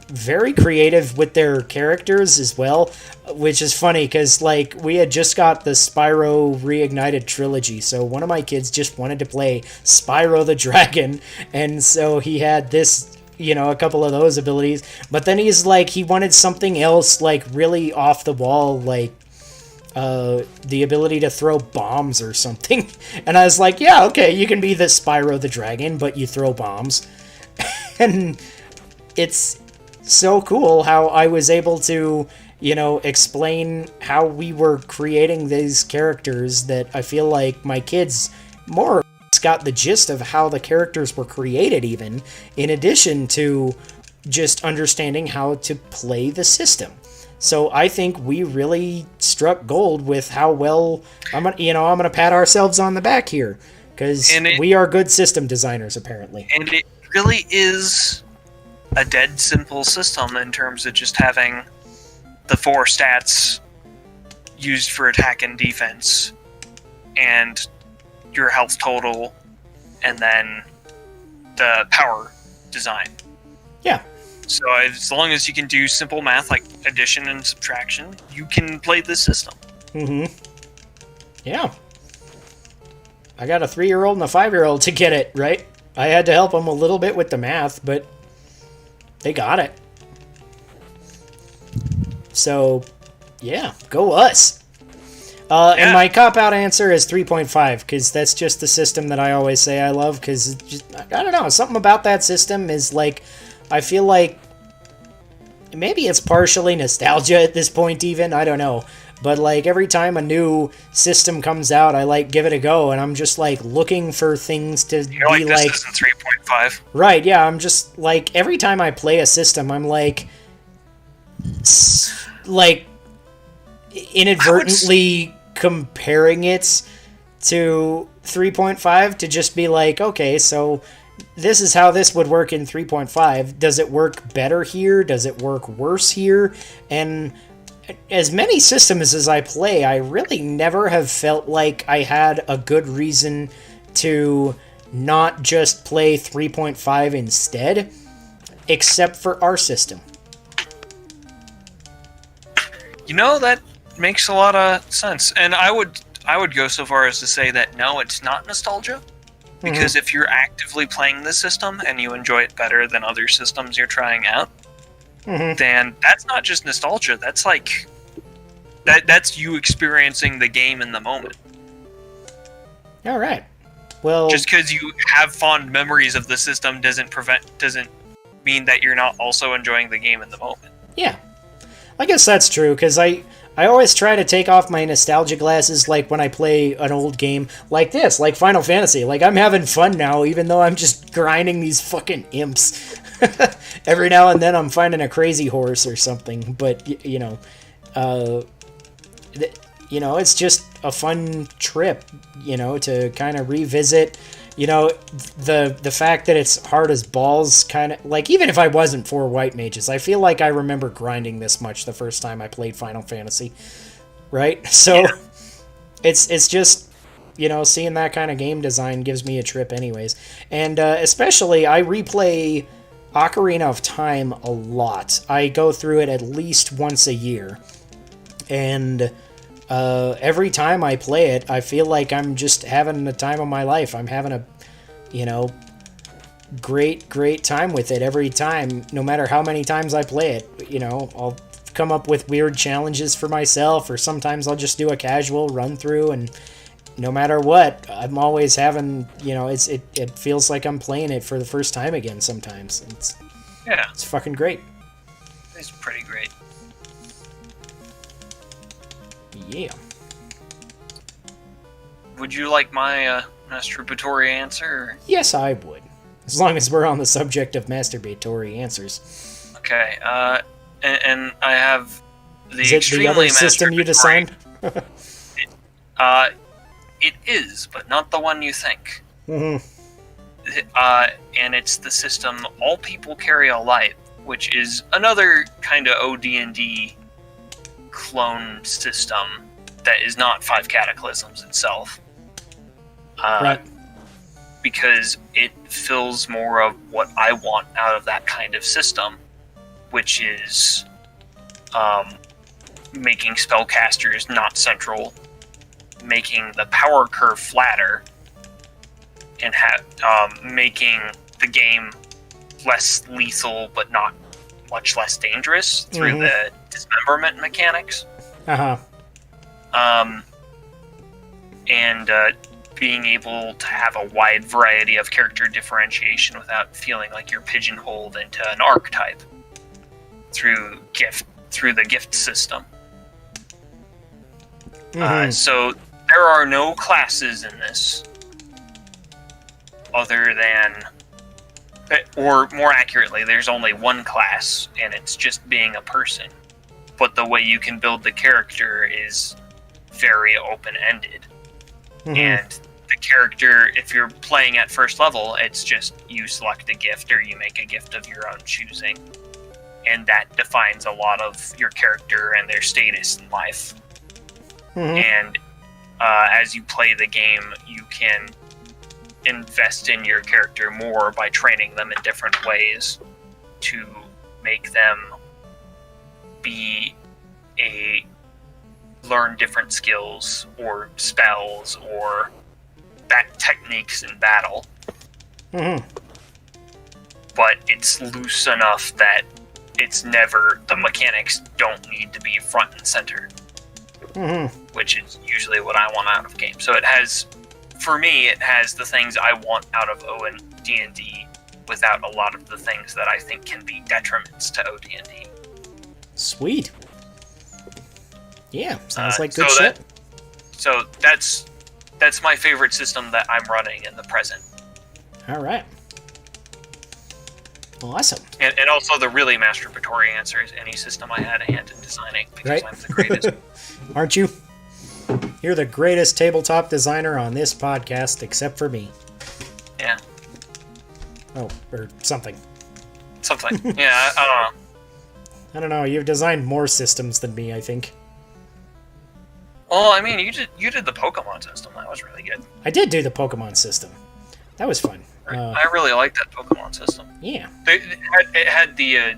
very creative with their characters as well, which is funny, because, we had just got the Spyro Reignited trilogy, so one of my kids just wanted to play Spyro the Dragon, and so he had this, a couple of those abilities, but then he wanted something else, really off the wall, the ability to throw bombs or something. And I was like, yeah, okay, you can be the Spyro the Dragon, but you throw bombs. And it's so cool how I was able to, explain how we were creating these characters, that I feel like my kids more or less got the gist of how the characters were created, even, in addition to just understanding how to play the system. So I think we really struck gold with how well I'm gonna pat ourselves on the back here, because we are good system designers apparently. And it really is a dead simple system in terms of just having the 4 stats used for attack and defense, and your health total, and then the power design. Yeah. So as long as you can do simple math like addition and subtraction, you can play this system. Mm-hmm. Yeah. I got a 3-year-old and a 5-year-old to get it, right? I had to help them a little bit with the math, but they got it. So, yeah, go us. And my cop-out answer is 3.5, because that's just the system that I always say I love, because, I don't know, something about that system is, I feel like maybe it's partially nostalgia at this point even, I don't know. But, every time a new system comes out, I, give it a go, and I'm just, looking for things to be, this isn't 3.5. Right, yeah, I'm just, every time I play a system, I'm, inadvertently comparing it to 3.5 to just be like, okay, so this is how this would work in 3.5. Does it work better here? Does it work worse here? And as many systems as I play, I really never have felt like I had a good reason to not just play 3.5 instead, except for our system. You know, that makes a lot of sense. And I would go so far as to say that no, it's not nostalgia. Because if you're actively playing the system and you enjoy it better than other systems you're trying out, then that's not just nostalgia. That's like that's you experiencing the game in the moment. All right. Well, just because you have fond memories of the system doesn't mean that you're not also enjoying the game in the moment. Yeah, I guess that's true, because I always try to take off my nostalgia glasses, like when I play an old game like this, like Final Fantasy. Like, I'm having fun now, even though I'm just grinding these fucking imps. Every now and then I'm finding a crazy horse or something, but, it's just a fun trip, to kind of revisit, the fact that it's hard as balls, kind of, like, even if I wasn't for white mages, I feel like I remember grinding this much the first time I played Final Fantasy, right? So, yeah. It's just, seeing that kind of game design gives me a trip anyways. And especially, I replay Ocarina of Time a lot. I go through it at least once a year. And every time I play it, I feel like I'm just having the time of my life. I'm having a, great time with it every time, no matter how many times I play it. I'll come up with weird challenges for myself, or sometimes I'll just do a casual run through, and no matter what, I'm always having, it feels like I'm playing it for the first time again sometimes. It's fucking great. It's pretty great. Yeah. Would you like my masturbatory answer? Yes, I would. As long as we're on the subject of masturbatory answers. Okay, and I have the Is it extremely the other system you designed? It is, but not the one you think. Mm-hmm. And it's the system All People Carry a Light, which is another kind of OD&D clone system that is not Five Cataclysms itself. Right. Because it fills more of what I want out of that kind of system, which is making spellcasters not central, making the power curve flatter, and making the game less lethal but not much less dangerous through the dismemberment mechanics. And being able to have a wide variety of character differentiation without feeling like you're pigeonholed into an archetype through the gift system. So there are no classes in this other than, or more accurately, there's only one class, and it's just being a person. But the way you can build the character is very open-ended. And the character, if you're playing at first level, it's just you select a gift or you make a gift of your own choosing. And that defines a lot of your character and their status in life. And as you play the game, you can invest in your character more by training them in different ways to make them learn different skills or spells or techniques in battle. But it's loose enough that the mechanics don't need to be front and center. Which is usually what I want out of games. So it has the things I want out of D&D without a lot of the things that I think can be detriments to OD&D. Sweet. Yeah, sounds like good shit. So that's my favorite system that I'm running in the present. All right. Awesome. And also the really masturbatory answer is any system I had a hand in designing, because I'm the greatest. Aren't you? You're the greatest tabletop designer on this podcast, except for me. Yeah. Oh, or something. Something. Yeah, I don't know. I don't know. You've designed more systems than me, I think. Well, I mean, you did the Pokemon system. That was really good. I did do the Pokemon system. That was fun. I really liked that Pokemon system. Yeah. It had the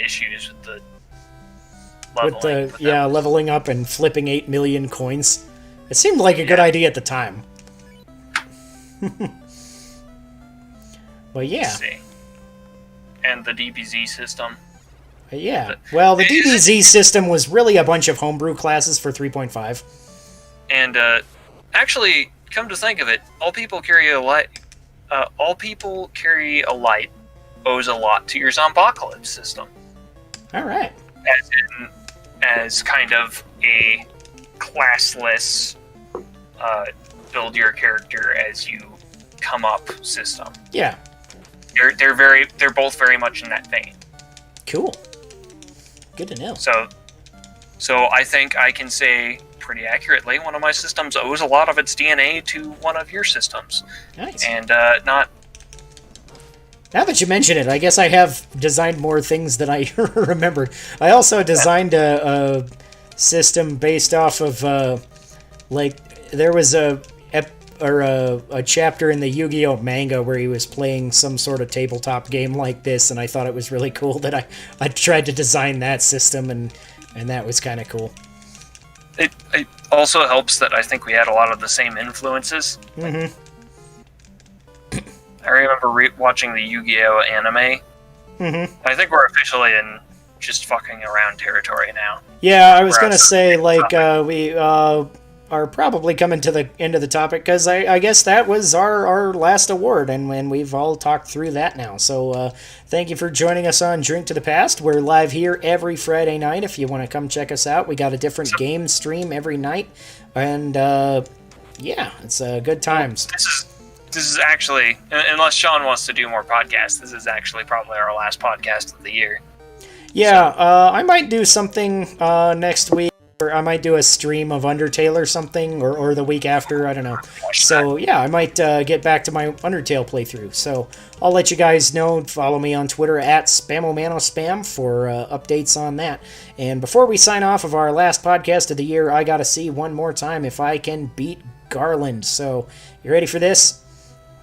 issues with the leveling. Leveling up and flipping 8 million coins. It seemed like a good idea at the time. But yeah. Let's see. And the DBZ system. Yeah. Well, the DBZ system was really a bunch of homebrew classes for 3.5. And actually, come to think of it, all people carry a light owes a lot to your Zombocalypse system. All right. As kind of a classless build your character as you come up system. Yeah. They're both very much in that vein. Cool. Good to know. So I think I can say pretty accurately one of my systems owes a lot of its DNA to one of your systems. Nice. And not. Now that you mention it, I guess I have designed more things than I remembered. I also designed a system based off of there was a chapter in the Yu-Gi-Oh manga where he was playing some sort of tabletop game like this, and I thought it was really cool that I tried to design that system, and that was kind of cool. It also helps that I think we had a lot of the same influences. Mm-hmm. I remember watching the Yu-Gi-Oh anime. Mm-hmm. I think we're officially in just fucking around territory now. Yeah, I was going to say, we are probably coming to the end of the topic, because I guess that was our last award, and when we've all talked through that now. So thank you for joining us on Drink to the Past. We're live here every Friday night if you want to come check us out. We got a different game stream every night, and it's good times. This is actually, unless Sean wants to do more podcasts, this is actually probably our last podcast of the year. Yeah, I might do something next week, or I might do a stream of Undertale or something, or the week after, I don't know. So, yeah, I might get back to my Undertale playthrough. So, I'll let you guys know. Follow me on Twitter at SpamoManoSpam for updates on that. And before we sign off of our last podcast of the year, I gotta see one more time if I can beat Garland. So, you ready for this?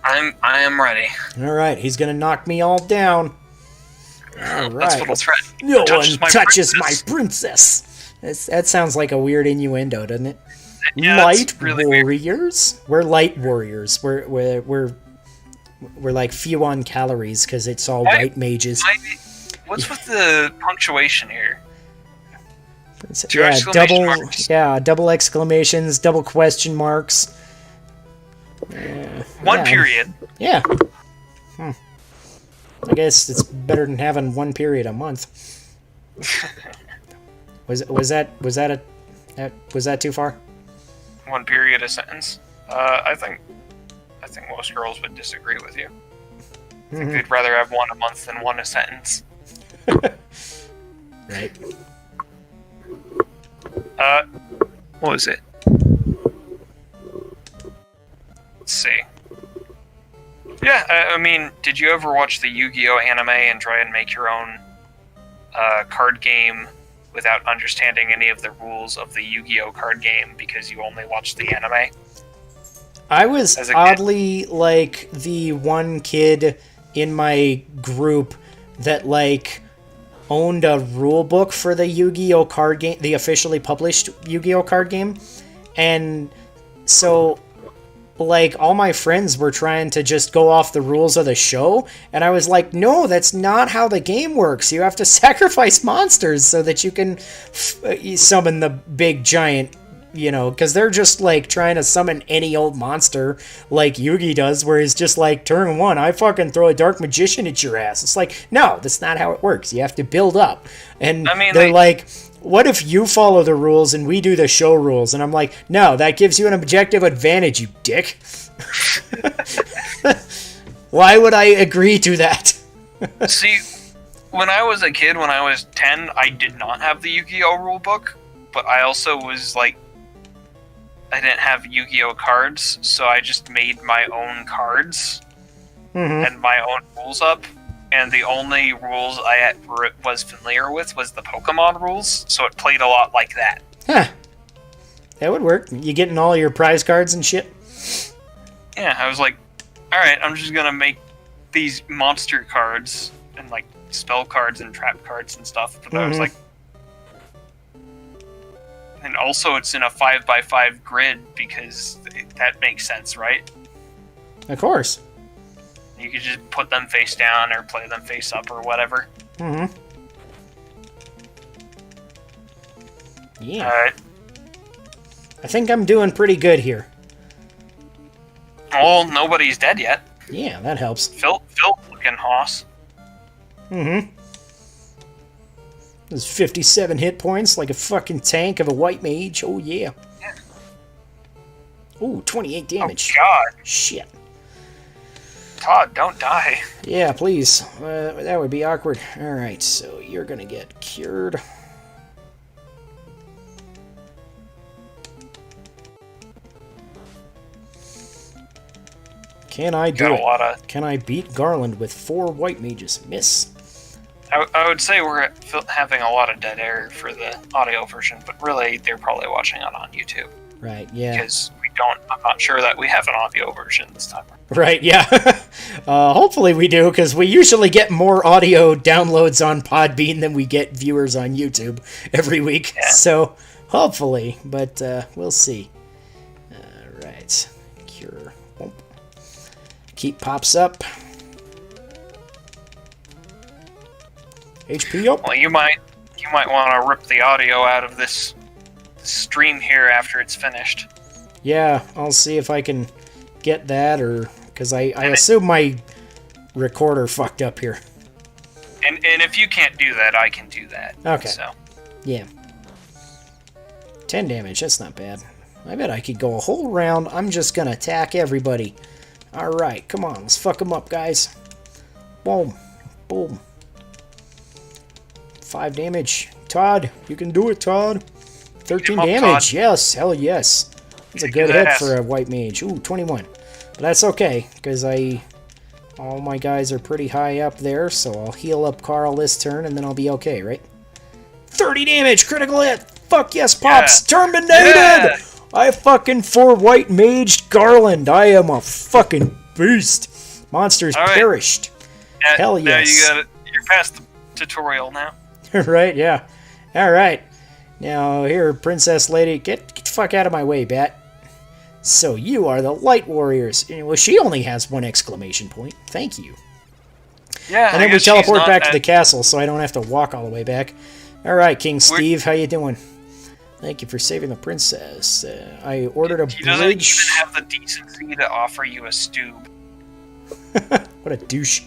I am ready. Alright, he's gonna knock me all down. All right. That's what I'll threat. No one touches my princess. That sounds like a weird innuendo, doesn't it? Yeah, light really warriors. Weird. We're light warriors. We're like few on calories because it's all white mages. What's with the punctuation here? Double exclamations, double question marks. One period. Yeah. I guess it's better than having one period a month. Was that too far? One period a sentence. I think most girls would disagree with you. I think they'd rather have one a month than one a sentence. Right. What was it? Let's see. Yeah, I mean, did you ever watch the Yu-Gi-Oh anime and try and make your own card game without understanding any of the rules of the Yu-Gi-Oh card game because you only watched the anime? I was oddly like the one kid in my group that owned a rule book for the Yu-Gi-Oh card game, the officially published Yu-Gi-Oh card game, and so all my friends were trying to just go off the rules of the show, and I was like, no, that's not how the game works. You have to sacrifice monsters so that you can summon the big giant, because they're just trying to summon any old monster like Yugi does, where he's just turn one, I fucking throw a dark magician at your ass. It's no, that's not how it works. You have to build up. And they're what if you follow the rules and we do the show rules? And I'm like, no, that gives you an objective advantage, you dick. Why would I agree to that? See, when I was a kid, when I was 10, I did not have the Yu-Gi-Oh rule book, but I also was I didn't have Yu-Gi-Oh cards, so I just made my own cards and my own rules up. And the only rules I was familiar with was the Pokemon rules, so it played a lot like that. Huh. That would work. You getting all your prize cards and shit? Yeah, I was like, alright, I'm just gonna make these monster cards and like spell cards and trap cards and stuff. But I was like, and also it's in a 5x5 grid because that makes sense, right? Of course. You could just put them face down or play them face up or whatever. Yeah. I think I'm doing pretty good here. Well, nobody's dead yet. Yeah, that helps. Phil looking hoss. There's 57 hit points, like a fucking tank of a white mage. Oh, yeah. Ooh, 28 damage. Oh, God. Shit. Todd, don't die. Yeah, please. That would be awkward. Alright, so you're gonna get cured. Can I do it? Can I beat Garland with 4 white mages? Miss. I would say we're having a lot of dead air for the audio version, but really they're probably watching it on YouTube. Right, yeah. Because I'm not sure that we have an audio version this time. Right, yeah. Hopefully we do, because we usually get more audio downloads on Podbean than we get viewers on YouTube every week. Yeah. So, hopefully, but we'll see. Alright. Cure. Keep pops up. HP up. Well, you might want to rip the audio out of this stream here after it's finished. Yeah, I'll see if I can get that, or because I assume my recorder fucked up here. And if you can't do that, I can do that. Okay. So. Yeah. 10 damage. That's not bad. I bet I could go a whole round. I'm just gonna attack everybody. All right, come on, let's fuck them up, guys. Boom, boom. 5 damage. Todd, you can do it, Todd. 13 damage. Todd. Yes, hell yes. That's a good hit for a white mage. Ooh, 21. But that's okay, because all my guys are pretty high up there, so I'll heal up Carl this turn, and then I'll be okay, right? 30 damage, critical hit. Fuck yes, Pops. Yeah. Terminated. Yeah. I fucking 4 white maged Garland. I am a fucking beast. Monsters perished. Yeah, hell yes. Now you're past the tutorial now. Right, yeah. Alright. Now, here, Princess Lady, get the fuck out of my way, Bat. So, you are the Light Warriors. Well, she only has 1 exclamation point. Thank you. Yeah, and then we teleport back to the castle, so I don't have to walk all the way back. Alright, King Steve, how you doing? Thank you for saving the princess. I ordered a bridge. He doesn't even have the decency to offer you a stube. What a douche.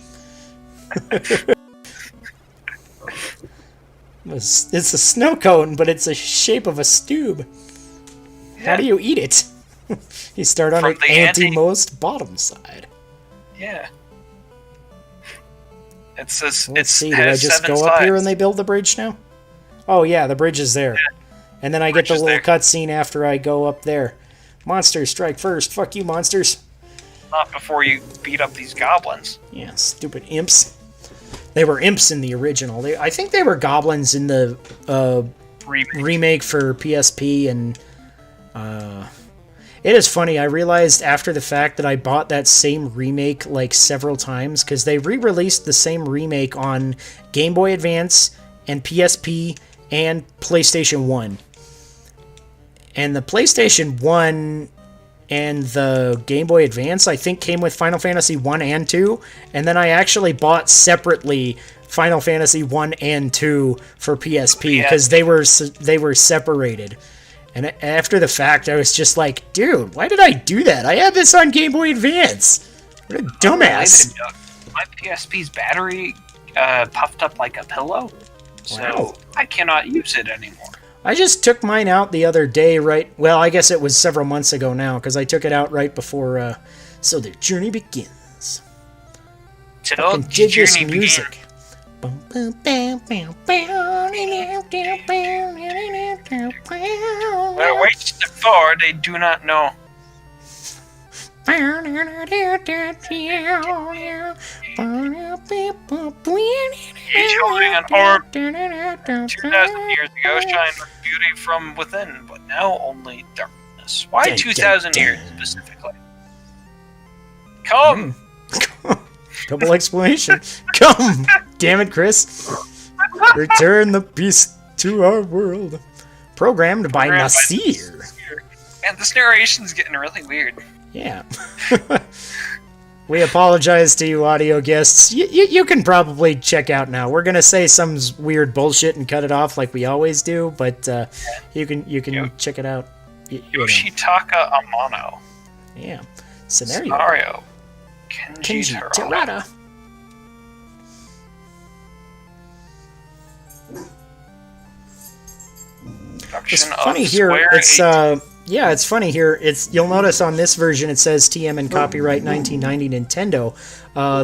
It's a snow cone, but it's a shape of a stube. Yeah. How do you eat it? You start on the anti-most bottom side. Yeah. Let's see, do I just go up here and they build the bridge now? Oh yeah, the bridge is there. Yeah. And then I get the little cutscene after I go up there. Monsters, strike first. Fuck you, monsters. Not before you beat up these goblins. Yeah, stupid imps. They were imps in the original. I think they were goblins in the remake for PSP. And it is funny. I realized after the fact that I bought that same remake like several times because they re-released the same remake on Game Boy Advance and PSP and PlayStation 1. And the PlayStation 1 and the Game Boy Advance, I think, came with Final Fantasy 1 and 2. And then I actually bought separately Final Fantasy 1 and 2 for PSP because they were separated. And after the fact, I was just like, dude, why did I do that? I had this on Game Boy Advance. What a dumbass. My PSP's battery puffed up like a pillow. So I cannot use it anymore. I just took mine out the other day, right? Well, I guess it was several months ago now, because I took it out right before, so the journey begins. So the journey music. Well, wait step forward, they do not know. Each holding an orb 2,000 years ago shined with beauty from within, but now only darkness. Why 2,000 years specifically? Come! Double explanation. Come! Damn it, Chris. Return the peace to our world. Programmed by Nasir. And this narration's getting really weird. Yeah. We apologize to you audio guests. You can probably check out now. We're gonna say some weird bullshit and cut it off like we always do, but you can check it out. Yoshitaka Amano. Yeah. Scenario. Kenji Terada. It's funny here. It's funny here. You'll notice on this version it says TM and copyright 1990 Nintendo.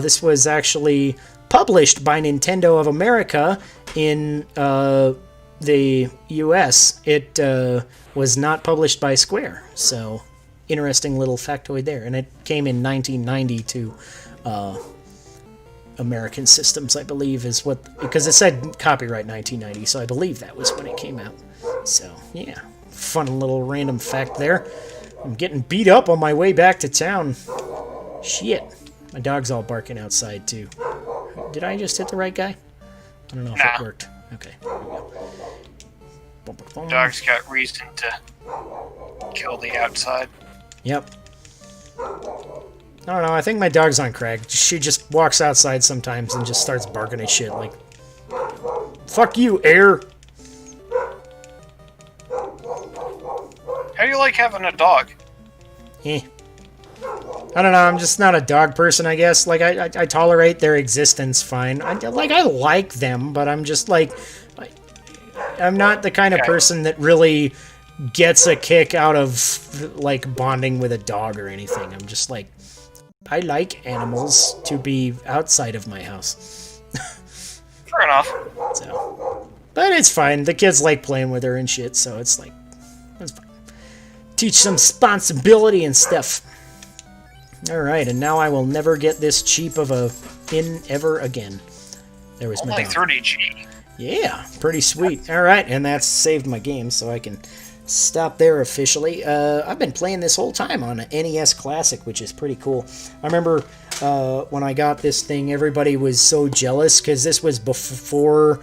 This was actually published by Nintendo of America in the US. It was not published by Square. So, interesting little factoid there. And it came in 1990 to American systems, I believe, because it said copyright 1990, so I believe that was when it came out. So, yeah. Fun little random fact there. I'm getting beat up on my way back to town. Shit. My dog's all barking outside, too. Did I just hit the right guy? I don't know if it worked. Okay, there we go. Dog's got reason to kill the outside. Yep. I don't know, I think my dog's on crack. She just walks outside sometimes and just starts barking at shit like, fuck you, air! How do you like having a dog? I don't know, I'm just not a dog person, I guess. Like, I tolerate their existence fine. I like them, but I'm just like... I'm not the kind of person that really gets a kick out of, like, bonding with a dog or anything. I'm just like... I like animals to be outside of my house. Fair enough. So, but it's fine. The kids like playing with her and shit, so it's like... It's fine. Teach some responsibility and stuff. Alright, and now I will never get this cheap of a pin ever again. There was only 30G. Yeah, pretty sweet. Alright, and that's saved my game, so I can stop there officially. I've been playing this whole time on an NES Classic, which is pretty cool. I remember when I got this thing, everybody was so jealous, because this was before...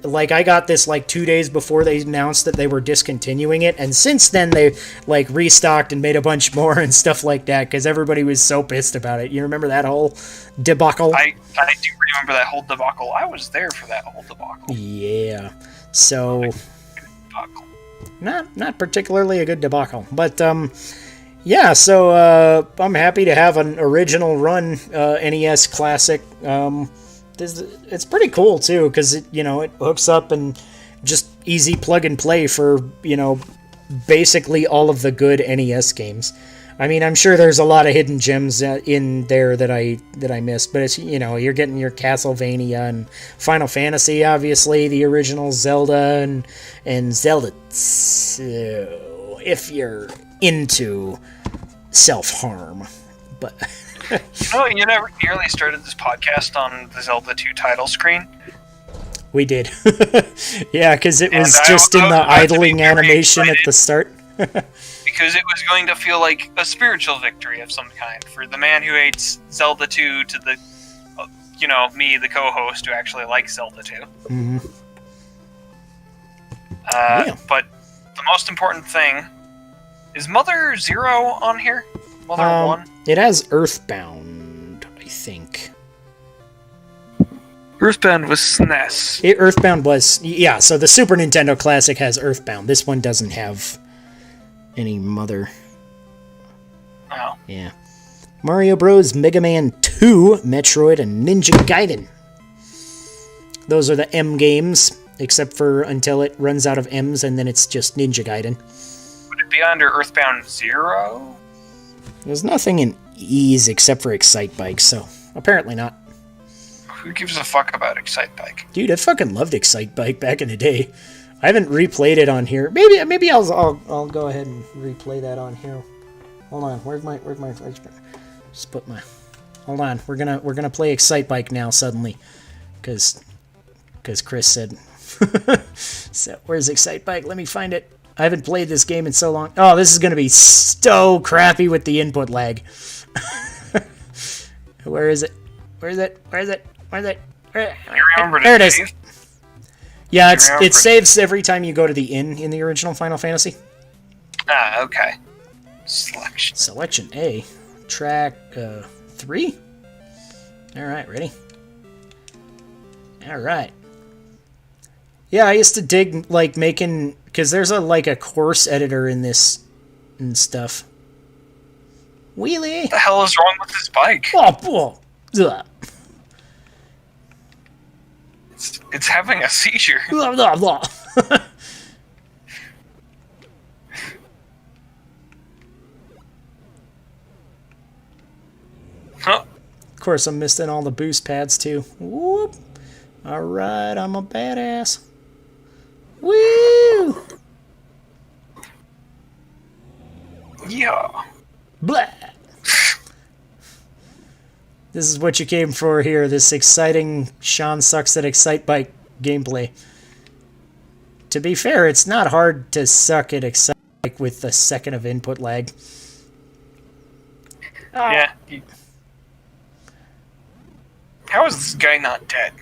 Like, I got this, like, 2 days before they announced that they were discontinuing it, and since then they, like, restocked and made a bunch more and stuff like that, because everybody was so pissed about it. You remember that whole debacle? I do remember that whole debacle. I was there for that whole debacle. Yeah. So... Not particularly a good debacle, but, yeah, so, I'm happy to have an original run, NES Classic. It's pretty cool, too, because, it hooks up and just easy plug and play for, basically all of the good NES games. I mean, I'm sure there's a lot of hidden gems in there that I missed, but it's, you're getting your Castlevania and Final Fantasy, obviously, the original Zelda and Zelda 2, if you're into self-harm, but... You never nearly started this podcast on the Zelda 2 title screen. We did. Yeah, because it was just in the idling animation at the start. Because it was going to feel like a spiritual victory of some kind for the man who hates Zelda 2 to the, me, the co-host, who actually likes Zelda 2. Mm-hmm. But the most important thing, is Mother 0 on here? Mother 1? It has Earthbound, I think. Earthbound was SNES. Earthbound was... Yeah, so the Super Nintendo Classic has Earthbound. This one doesn't have any Mother. Oh. Yeah. Mario Bros., Mega Man 2, Metroid, and Ninja Gaiden. Those are the M games, except for until it runs out of M's, and then it's just Ninja Gaiden. Would it be under Earthbound 0? There's nothing in E's except for Excite Bike, so apparently not. Who gives a fuck about Excite Bike? Dude, I fucking loved Excite Bike back in the day. I haven't replayed it on here. Maybe I'll go ahead and replay that on here. Hold on, where's my just put my. Hold on, we're gonna play Excite Bike now suddenly, because Chris said. So where's Excite Bike? Let me find it. I haven't played this game in so long. Oh, this is gonna be so crappy with the input lag. Where is it? Where is it? Where is it? Where is it? There it is. Yeah, it saves every time you go to the inn in the original Final Fantasy. Ah, okay. Selection. Selection A. Track 3? Alright, ready? Alright. Yeah, I used to dig, like, making... Because there's a course editor in this and stuff. Wheelie! What the hell is wrong with this bike? Oh, ugh. It's having a seizure. Blah, blah, blah. Huh? Of course, I'm missing all the boost pads, too. Whoop! Alright, I'm a badass. Woo! Yeah. Blah! This is what you came for here, this exciting Sean Sucks at Excite Bike gameplay. To be fair, it's not hard to suck at Excite Bike with a second of input lag. Oh. Yeah. How is this guy not dead?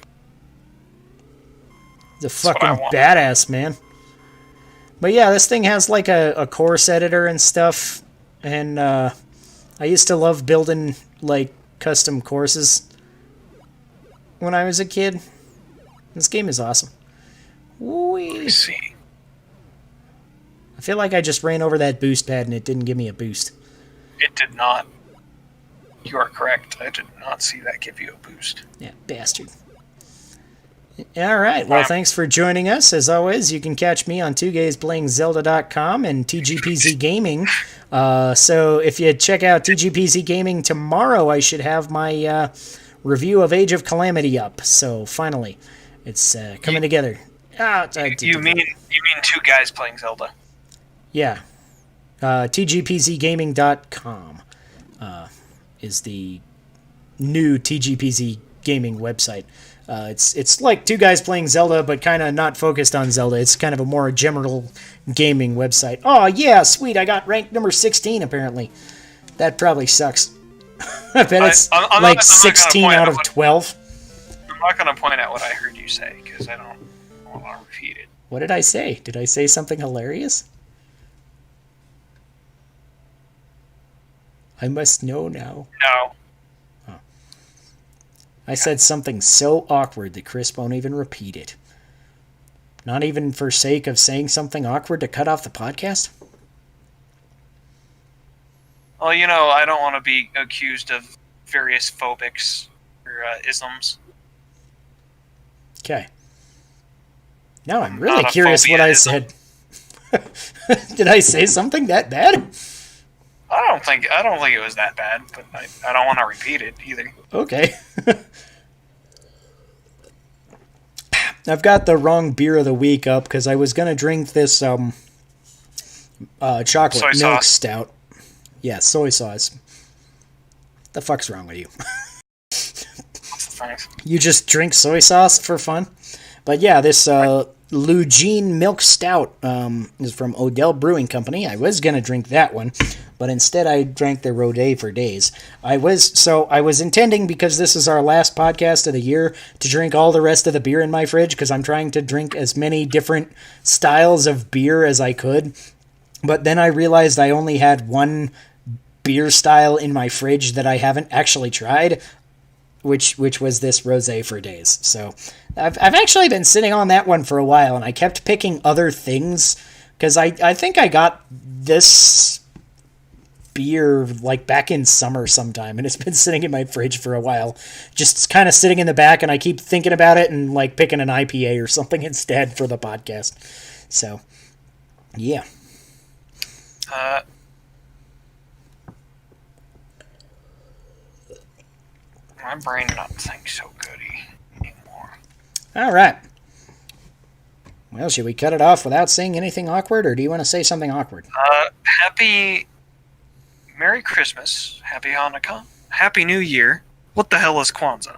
He's a fucking badass, man. But yeah, this thing has like a course editor and stuff. And I used to love building like custom courses when I was a kid. This game is awesome. Whee. I see. I feel like I just ran over that boost pad and it didn't give me a boost. It did not. You are correct. I did not see that give you a boost. Yeah, bastard. Alright, well, thanks for joining us. As always, you can catch me on 2gaysplayingzelda.com and TGPZ Gaming. So if you check out TGPZ Gaming tomorrow, I should have my review of Age of Calamity up. So finally, it's coming together. You mean 2 guys playing Zelda? Yeah. TGPZgaming.com is the new TGPZ Gaming website. It's like 2 guys playing Zelda, but kind of not focused on Zelda. It's kind of a more general gaming website. Oh, yeah, sweet. I got ranked number 16, apparently. That probably sucks. I bet it's like 16 out of 12. I'm not going to point out what I heard you say, because I don't want to repeat it. What did I say? Did I say something hilarious? I must know now. No. I said something so awkward that Chris won't even repeat it. Not even for sake of saying something awkward to cut off the podcast? Well, I don't want to be accused of various phobics or isms. Okay. Now I'm really curious what I said. Did I say something that bad? I don't think it was that bad, but I don't want to repeat it either. Okay. I've got the wrong beer of the week up because I was gonna drink this chocolate soy milk sauce. stout. Yeah, soy sauce. The fuck's wrong with you? Thanks. You just drink soy sauce for fun? But yeah, this Lugene Milk Stout is from Odell Brewing Company. I was going to drink that one, but instead I drank the Rode for Days. I was intending, because this is our last podcast of the year, to drink all the rest of the beer in my fridge, because I'm trying to drink as many different styles of beer as I could. But then I realized I only had one beer style in my fridge that I haven't actually tried, which was this Rosé for Days. So I've actually been sitting on that one for a while, and I kept picking other things, because I think I got this beer like back in summer sometime, and it's been sitting in my fridge for a while, just kind of sitting in the back, and I keep thinking about it and like picking an IPA or something instead for the podcast. So, yeah. My brain not think so goody anymore. All right. Well, should we cut it off without saying anything awkward, or do you want to say something awkward? Happy Merry Christmas, Happy Hanukkah, Happy New Year. What the hell is Kwanzaa?